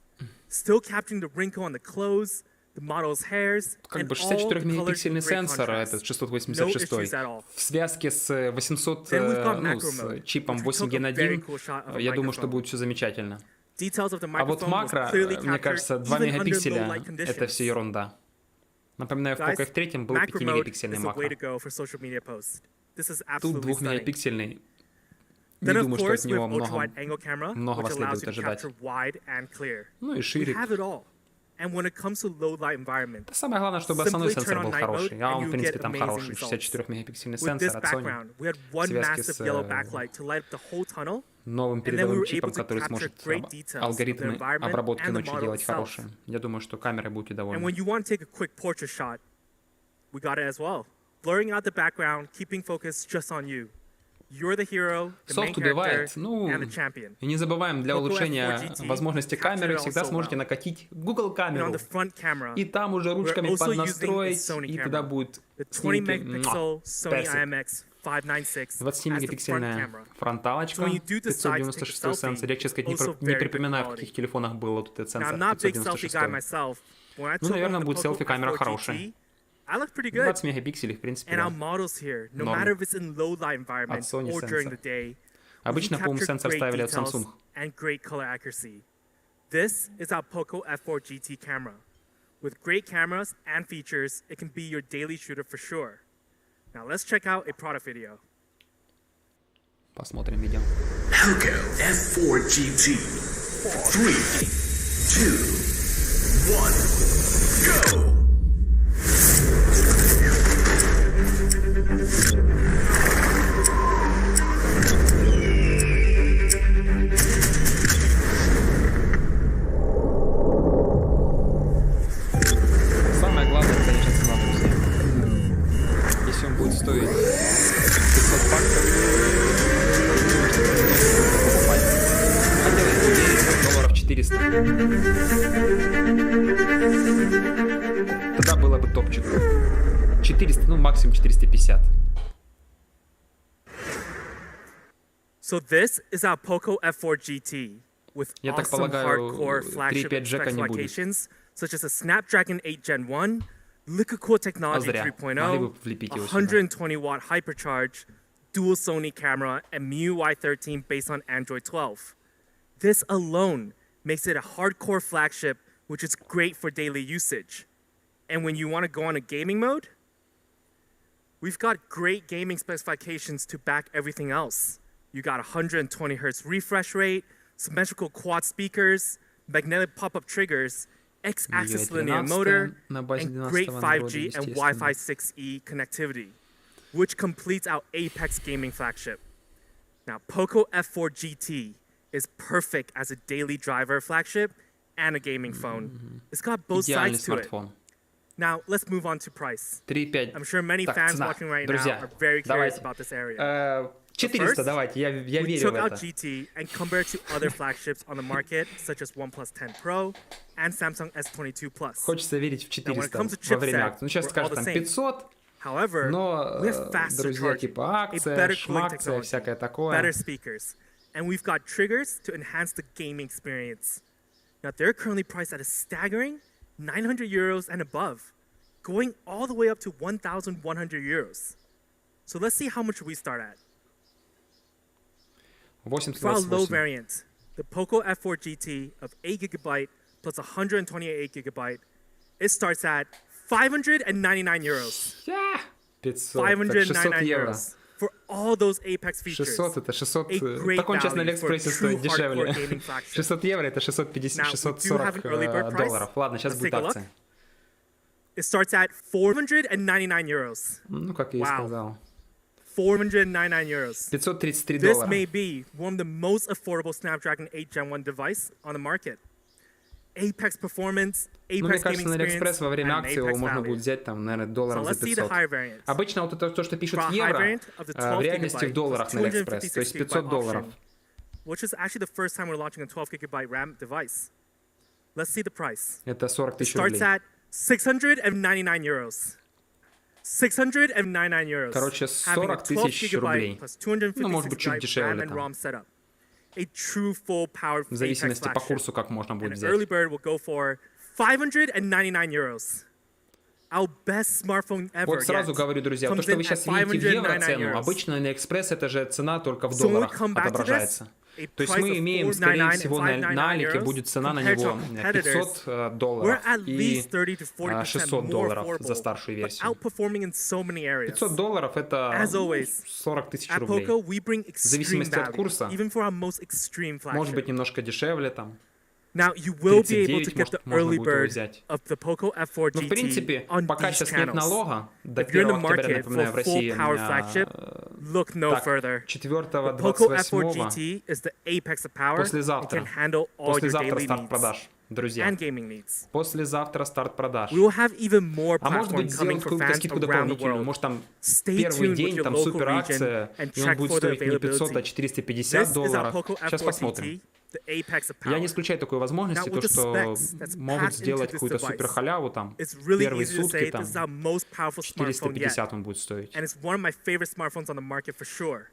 Still capturing the wrinkle on the clothes, the model's hairs, Как and бы all the colors 64-мегапиксельный in great сенсор, contrast. этот No 686, issues at all. в связке с 800, Then we've got ну, macro с mode, чипом which we took a very 8 Gen cool shot of a я думаю, что microphone. будет все замечательно. Details of the А вот microphone was макро, clearly мне captured кажется, 2 even under low мегапикселя light — это все conditions. ерунда. Напоминаю, в Guys, POCO F3 был macro mode 5-мегапиксельный is the way макро. to go for social media posts. This is Тут absolutely stunning. 2-мегапиксельный. Не Then, of думаю, что от course, we него have ultra-wide angle camera, многого which allows следует you to ожидать. capture wide and clear. Ну и We ширик. have it all. And when it comes to low light environment, Самое главное, чтобы основной simply сенсор turn был on night хороший. mode А and он, в you принципе, get там amazing хороший. results. 64-мегапиксельный With this сенсор от Sony. background, we had one Связки massive с yellow backlight to light up the whole tunnel. новым And then we передовым were чипом, able to который capture сможет great details of the алгоритмы environment обработки and the ночью model делать itself. хорошие. Я думаю, что камерой будете And довольны. when you want to take a quick portrait shot, we got it as well. Blurring out the background, keeping focus just on you. You're the hero, the main Софт character, убивает. Ну, and the champion. и не забываем, для POCO улучшения F4 GT возможности камеры captured it всегда also сможете well. накатить Google And on камеру. the front camera, И там уже we're ручками also using a поднастроить, Sony и camera. тогда будет The 20 снимки. megapixel Sony Персик. IMX 596 as the front 20-мегапиксельная camera. фронталочка, So when you do decide to take a 596 selfie, сенсор. Я, честно сказать, also не very good припоминаю, в quality. каких телефонах был вот этот Now, сенсор I'm not a big selfie guy 596. myself. When I Ну, took наверное, off the будет POCO селфи-камера F4 хорошая. GT, I look pretty good. 20 мегапикселей, в принципе, And our да. models here, no Норм. matter if it's in low light environment Sony or during the сенсор. day, Обычно, we can по-моему, capture сенсор great ставили от details Samsung. and great color accuracy. This is our POCO F4 GT camera. With great cameras and features, it can be your daily shooter for sure. Now let's check out a product video. Посмотрим видео. POCO F4 GT. 3, 2, 1, go! Самое главное, конечно, цена, друзья. Если он будет стоить 500 баксов, покупать. Хотя я не уверен, долларов 400. Тогда было бы топчик. 400, ну максимум 450. So this is our POCO F4 GT with Я так awesome полагаю, hardcore flagship 3.5 джека не будет. specifications such as a Snapdragon 8 Gen 1, liquid cooled technology зря. 3.0, Могли бы влепить его сюда. 120-watt hypercharge, dual Sony camera, and MIUI 13 based on Android 12. This alone makes it a hardcore flagship, which is great for daily usage. And when you want to go on a gaming mode, we've got great gaming specifications to back everything else. You got 120 Hz refresh rate, symmetrical quad speakers, magnetic pop-up triggers, X-axis linear motor, and great 5G and Wi-Fi 6E connectivity, which completes our Apex gaming flagship. Now, POCO F4 GT is perfect as a daily driver flagship and a gaming phone. It's got both Идеальный sides to it. смартфон. Now, let's move on to price. 3.5. I'm sure many Так, fans цена. watching right Друзья, now are very curious давайте. about this area. 400, first, давайте, я We верю took в out это. GT and compared to other flagships on the market, such as OnePlus 10 Pro and Samsung S22 Plus. Хочется верить в Now, when it 400 comes to во время chipset, акции. Ну, сейчас we're all скажут the там same. 500, However, но, we have faster друзья, charging, типа a акция, better cooling шмакция, technology, всякое такое. better speakers, and we've got triggers to enhance the gaming experience. Now, they're currently priced at a staggering 900 euros and above, going all the way up to 1,100 euros. So let's see how much we start at. For our low 828. variant, the POCO F4 GT of 8GB plus 128GB, it starts at 599 euros. 500, так 600 599 евро. euros for all those Apex features. 600 это 600, A great так он сейчас на value for Алиэкспрессе true стоит дешевле. hardcore gaming flagship. 600 евро это 650, Now, we do have 640 an early bird price. долларов. Ладно, сейчас Let's будет take a look. акция. It starts at 499 euros. Ну, как я и Wow. сказал. 499 euros. 533 This доллара. may be one of the most affordable Snapdragon 8 Gen 1 device on the market. Apex performance, Ну, мне Apex gaming кажется, на Алиэкспресс experience, во время and акции его Apex можно value. будет взять, там, наверное, So долларов за let's see the 500. higher variant. Обычно вот это то, что пишут For our в high евро, variant of the в 12 реальности в gigabyte долларах plus на Алиэкспресс. То есть 256 500 gigabyte долларов. option, which is actually the first time we're launching a 12GB RAM device. Let's see the price. Это 40 It тысяч starts рублей. at 699 euros. 699 euros. Короче, Having a 40 12 тысяч gigabyte рублей. plus Ну, может быть, чуть 256 дешевле RAM and там. ROM setup. A true full-powered В Apex зависимости по flagship. курсу, как можно будет And an взять. early bird will go for 599 euros. Our best smartphone ever Вот сразу yet говорю, друзья, то, comes что in вы at сейчас видите в евро 599 цену, euros. обычно на Алиэкспресс это же цена только в So when we долларах come back to this, отображается. a То есть price мы of имеем, 499 скорее and всего, на 599 Алике euros будет цена на compared to него our competitors, 500 we're долларов at и least 30 to 40% 600 more долларов за affordable, старшую but версию. outperforming in so many areas. 500 долларов это As always, 40 тысяч At рублей. POCO, we bring extreme зависимости от value, курса. even for our most extreme Может быть, flagship. немножко дешевле там. Now, you will be able to 39 get the можно early будет его bird взять. of the POCO F4 Ну, в принципе, GT on пока these сейчас нет channels. налога, до If you're in 1 the октября, market напоминаю, for в a России, full-power flagship, look no further. 4-го, The POCO F4 28-го, GT is the apex of power and послезавтра, can handle all your послезавтра daily старт needs продаж, друзья. and gaming needs. Послезавтра старт продаж. We will have even more А может быть, platforms coming сделать for какую-то fans скидку around the дополнительную. world. Может, там Stay первый tuned with день, your там local супер region акция, and и он check будет for the стоить не 500, а availability. 450 This is our долларов. POCO Сейчас F4 посмотрим. GT, the apex of Я не power. исключаю такой возможности, Now, то, with the что specs that's могут packed into сделать this какую-то device, супер халяву там. It's really Первые easy to сутки say там this is our most powerful smartphone yet. 450 он будет стоить. And it's one of my favorite smartphones on the market for sure.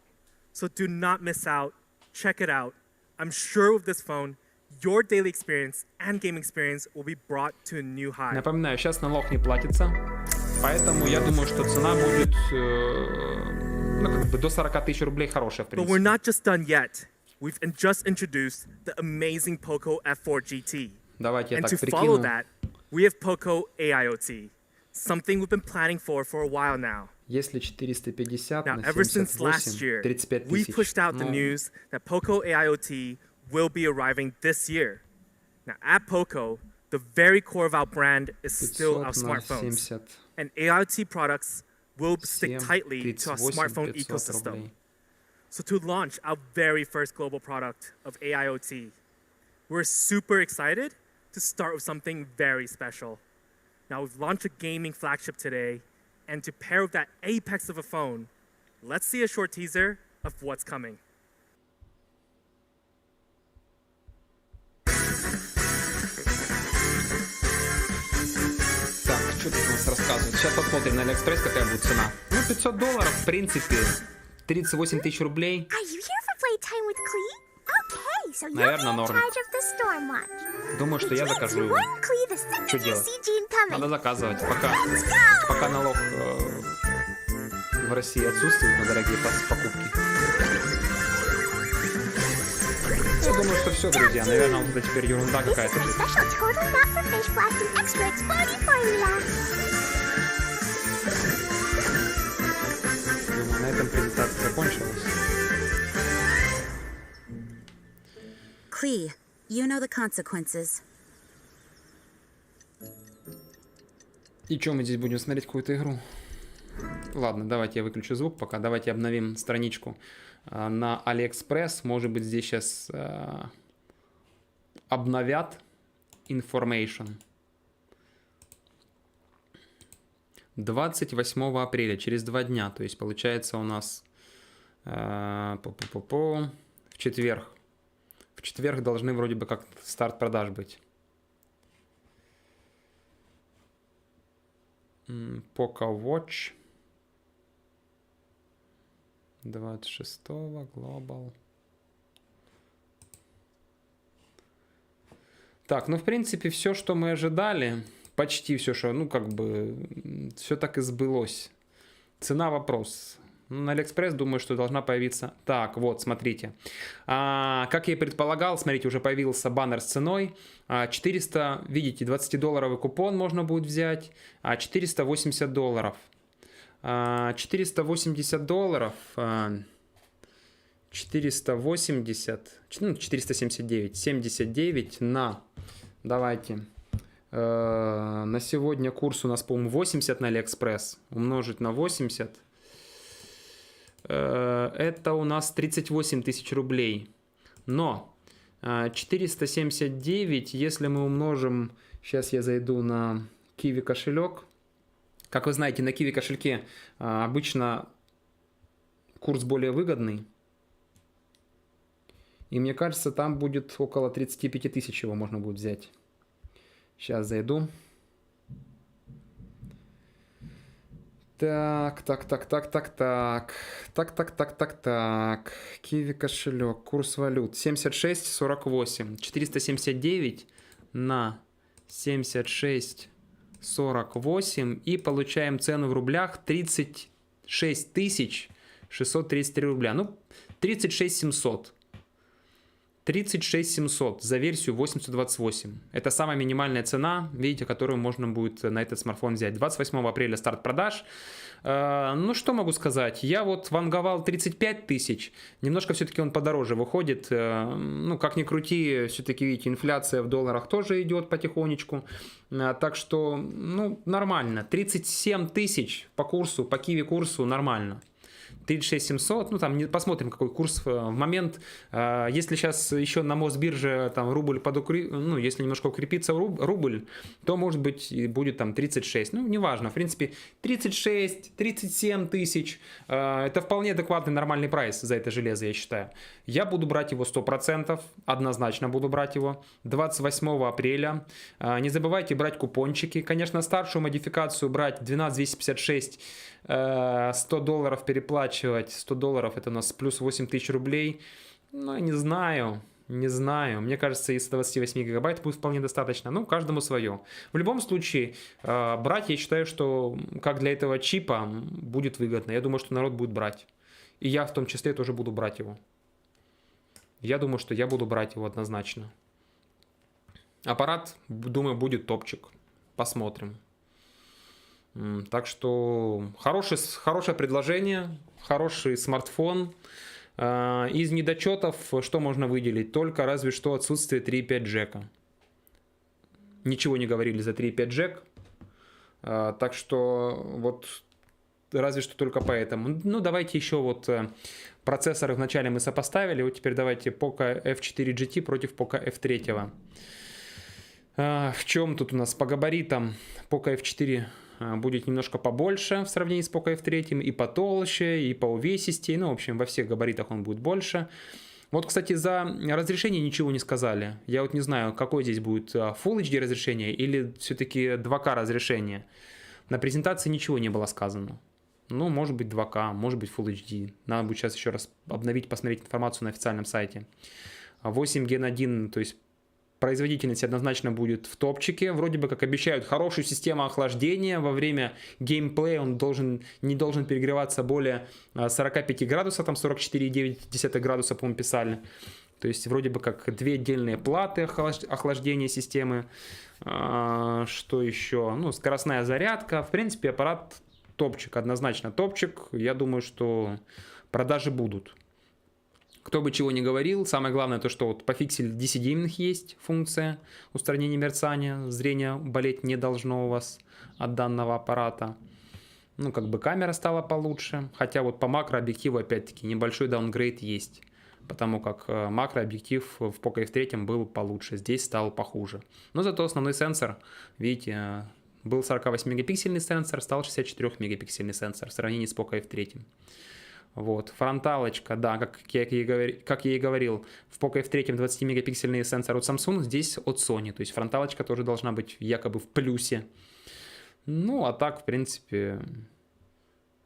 So do not miss out. Check it out. I'm sure with this phone, your daily experience and game experience will be brought to a new high. Напоминаю, сейчас налог не платится, поэтому я думаю, что цена будет ну, как бы до 40 тысяч рублей хорошая, в But we're принципе. not just done yet. We've just introduced the amazing POCO F4 GT. Давайте я And to так follow прикину. that, we have POCO AIoT, something we've been planning for a while now. Если 450 Now, на ever since last 78, year, 35 we тысяч. pushed out the Ну, news that POCO AIoT will be arriving this year. Now, at POCO, the very core of our brand is still our 500 на smartphones. 70. And AIoT products will stick 7, tightly to our 38 smartphone 500 ecosystem. рублей. So to launch our very first global product of AIoT, we're super excited to start with something very special. Now we've launched a gaming flagship today, and to pair with that apex of a phone, let's see a short teaser of what's coming. Так, что тут у нас рассказывают? Сейчас посмотрим на Алиэкспресс, какая будет цена. Ну, 500 долларов, в принципе, 38 тысяч рублей. Are you here for playtime with Clee? Okay, so you're Наверное, in норм. charge of the Stormwatch. Думаю, что я закажу его. Warn Clee the second Что you делать? see Jean coming. Надо заказывать, пока, Let's go! пока налог в России отсутствует на дорогие покупки. Я думаю, что все, друзья. Наверное, вот это теперь ерунда какая-то. My special totally not for fish blasting extra exploding formula. Думаю, на этом презентация закончилась. Clee, you know the consequences. И что, мы здесь будем смотреть какую-то игру? Ладно, давайте я выключу звук пока. Давайте обновим страничку на Алиэкспресс. Может быть, здесь сейчас обновят information. 28 апреля, через 2 дня. То есть, получается, у нас в четверг. В четверг должны вроде бы как старт продаж быть. POCO Watch 26-го Global. Так, ну в принципе все, что мы ожидали, почти все, что, ну как бы, все так и сбылось. Цена вопрос. На Алиэкспресс, думаю, что должна появиться. Так, вот, смотрите. Как я и предполагал, смотрите, уже появился баннер с ценой. 400, видите, 20-долларовый купон можно будет взять. 480 долларов. 480 долларов. 480, ну, 479, 79 на, давайте, на сегодня курс у нас, по-моему, 80 на Алиэкспресс. Умножить на 80. Это у нас 38 тысяч рублей. Но 479, если мы умножим... Сейчас я зайду на QIWI кошелек. Как вы знаете, на QIWI кошельке обычно курс более выгодный. И мне кажется, там будет около 35 тысяч его можно будет взять. Сейчас зайду. Так. QIWI кошелек, курс валют 76.48. 479 на 76.48. И получаем цену в рублях 36 633 рубля. Ну, 36 700. 36 700 за версию 8128. Это самая минимальная цена, видите, которую можно будет на этот смартфон взять. 28 апреля старт продаж. Ну, что могу сказать? Я вот ванговал 35 тысяч. Немножко все-таки он подороже выходит. Ну, как ни крути, все-таки, видите, инфляция в долларах тоже идет потихонечку. Так что, ну, нормально. 37 тысяч по курсу, по QIWI курсу нормально. 36 700, ну там посмотрим, какой курс в момент. Если сейчас еще на Мосбирже там рубль ну если немножко укрепится рубль, то может быть и будет там 36. Ну неважно, в принципе 36, 37 тысяч, это вполне адекватный нормальный прайс за это железо, я считаю. Я буду брать его 100%, однозначно буду брать его 28 апреля. Не забывайте брать купончики. Конечно, старшую модификацию брать 12256, 100 долларов переплачивать. 100 долларов это у нас плюс 8000 рублей. Ну, не знаю. Мне кажется, из 128 гигабайт будет вполне достаточно. Ну, каждому свое. В любом случае, брать, я считаю, что как для этого чипа будет выгодно. Я думаю, что народ будет брать. И я в том числе тоже буду брать его. Я думаю, что я буду брать его однозначно. Аппарат, думаю, будет топчик. Посмотрим. Так что хорошее предложение, хороший смартфон. Из недочетов что можно выделить? Только разве что отсутствие 3.5 джека. Ничего не говорили за 3.5 джек. Так что вот разве что только поэтому. Ну давайте еще вот процессоры вначале мы сопоставили. Вот теперь давайте POCO F4 GT против POCO F3. В чем тут у нас по габаритам? POCO F4 будет немножко побольше в сравнении с POCO F3, и потолще, и по увесистее, ну, в общем, во всех габаритах он будет больше. Вот, кстати, за разрешение ничего не сказали. Я вот не знаю, какой здесь будет Full HD разрешение или все-таки 2К разрешение. На презентации ничего не было сказано. Ну, может быть 2К, может быть Full HD. Надо будет сейчас еще раз обновить, посмотреть информацию на официальном сайте. 8 Gen 1, то есть производительность однозначно будет в топчике. Вроде бы как обещают хорошую систему охлаждения. Во время геймплея он не должен перегреваться более 45 градусов, там 44,9 градуса, по-моему, писали. То есть вроде бы как две отдельные платы охлаждения системы. Что еще? Ну, скоростная зарядка. В принципе, аппарат топчик, однозначно топчик. Я думаю, что продажи будут. Кто бы чего ни говорил, самое главное то, что вот по Pixel 10-дюймных есть функция устранения мерцания. Зрение болеть не должно у вас от данного аппарата. Ну, как бы камера стала получше. Хотя вот по макрообъективу, опять-таки, небольшой даунгрейд есть. Потому как макрообъектив в POCO F3 был получше. Здесь стал похуже. Но зато основной сенсор, видите, был 48-мегапиксельный сенсор, стал 64-мегапиксельный сенсор в сравнении с POCO F3. Вот, фронталочка, да, как я и говорил, в POCO F3 20-мегапиксельный сенсор от Samsung, здесь от Sony, то есть фронталочка тоже должна быть якобы в плюсе. Ну, а так, в принципе,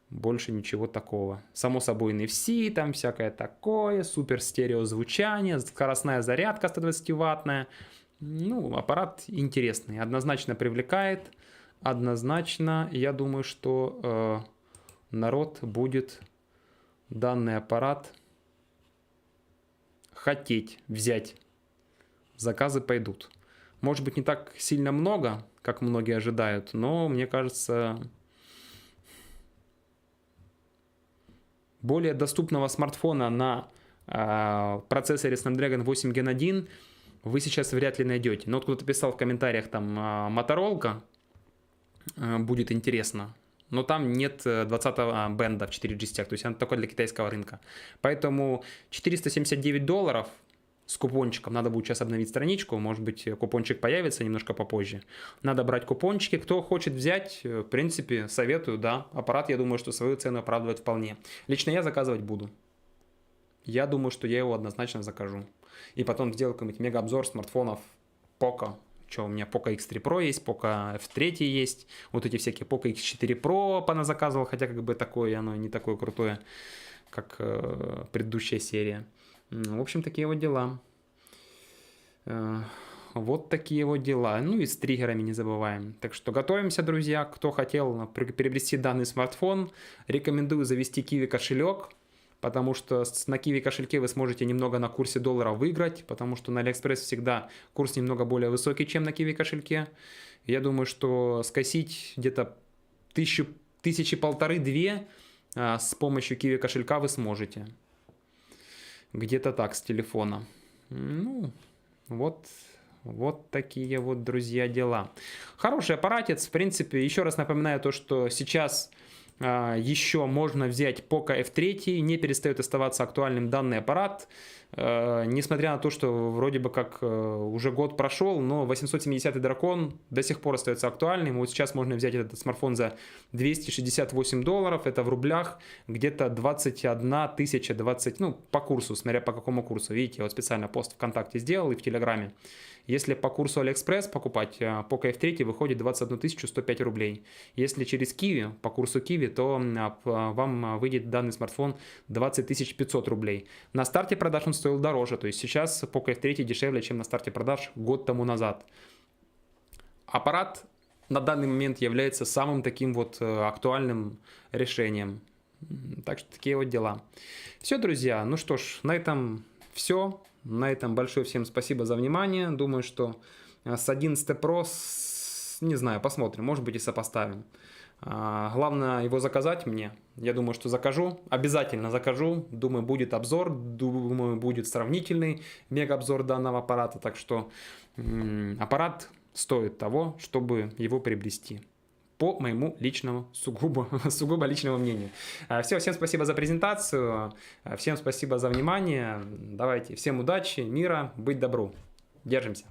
больше ничего такого. Само собой NFC, там всякое такое, супер стерео звучание, скоростная зарядка 120-ваттная. Ну, аппарат интересный, однозначно привлекает, однозначно, я думаю, что народ будет данный аппарат хотеть взять. Заказы пойдут. Может быть, не так сильно много, как многие ожидают, но мне кажется, более доступного смартфона на процессоре Snapdragon 8 Gen 1 вы сейчас вряд ли найдете. Но вот кто-то писал в комментариях, там Motorola будет интересно. Но там нет 20-го бенда в 4G стек, то есть она только для китайского рынка. Поэтому $479 с купончиком. Надо будет сейчас обновить страничку, может быть купончик появится немножко попозже. Надо брать купончики. Кто хочет взять, в принципе, советую, да. Аппарат, я думаю, что свою цену оправдывает вполне. Лично я заказывать буду. Я думаю, что я его однозначно закажу. И потом сделаю какой-нибудь мега-обзор смартфонов POCO. Что, у меня POCO X3 Pro есть, POCO F3 есть, вот эти всякие POCO X4 Pro поназаказывал, хотя как бы такое, оно не такое крутое, как предыдущая серия. В общем, такие вот дела. Вот такие вот дела. Ну и с триггерами не забываем. Так что готовимся, друзья. Кто хотел приобрести данный смартфон, рекомендую завести QIWI кошелек. потому что на QIWI кошельке вы сможете немного на курсе доллара выиграть, потому что на Алиэкспресс всегда курс немного более высокий, чем на QIWI кошельке. Я думаю, что скосить где-то тысячи полторы-две с помощью QIWI кошелька вы сможете. Где-то так, с телефона. Ну, вот такие вот, друзья, дела. Хороший аппаратец, в принципе. Еще раз напоминаю то, что сейчас еще можно взять POCO F3, не перестает оставаться актуальным данный аппарат, несмотря на то, что вроде бы как уже год прошел, но 870-й дракон до сих пор остается актуальным. Вот сейчас можно взять этот смартфон за $268, это в рублях где-то 21 тысяча, 20, ну по курсу, смотря по какому курсу. Видите, я вот специально пост ВКонтакте сделал и в Телеграме. Если по курсу Алиэкспресс покупать, POCO F3 выходит 21 105 рублей. Если через QIWI, по курсу QIWI, то вам выйдет данный смартфон 20 500 рублей. На старте продаж он стоил дороже, то есть сейчас POCO F3 дешевле, чем на старте продаж год тому назад. Аппарат на данный момент является самым таким вот актуальным решением. Так что такие вот дела. Все, друзья, ну что ж, на этом все. На этом большое всем спасибо за внимание. Думаю, что с 11 Pro, не знаю, посмотрим, может быть и сопоставим. Главное его заказать мне. Я думаю, что закажу, обязательно закажу. Думаю, будет обзор, думаю, будет сравнительный мега-обзор данного аппарата. Так что аппарат стоит того, чтобы его приобрести. По моему личному, сугубо личному мнению. Все, всем спасибо за презентацию, всем спасибо за внимание. Давайте, всем удачи, мира, быть добру. Держимся.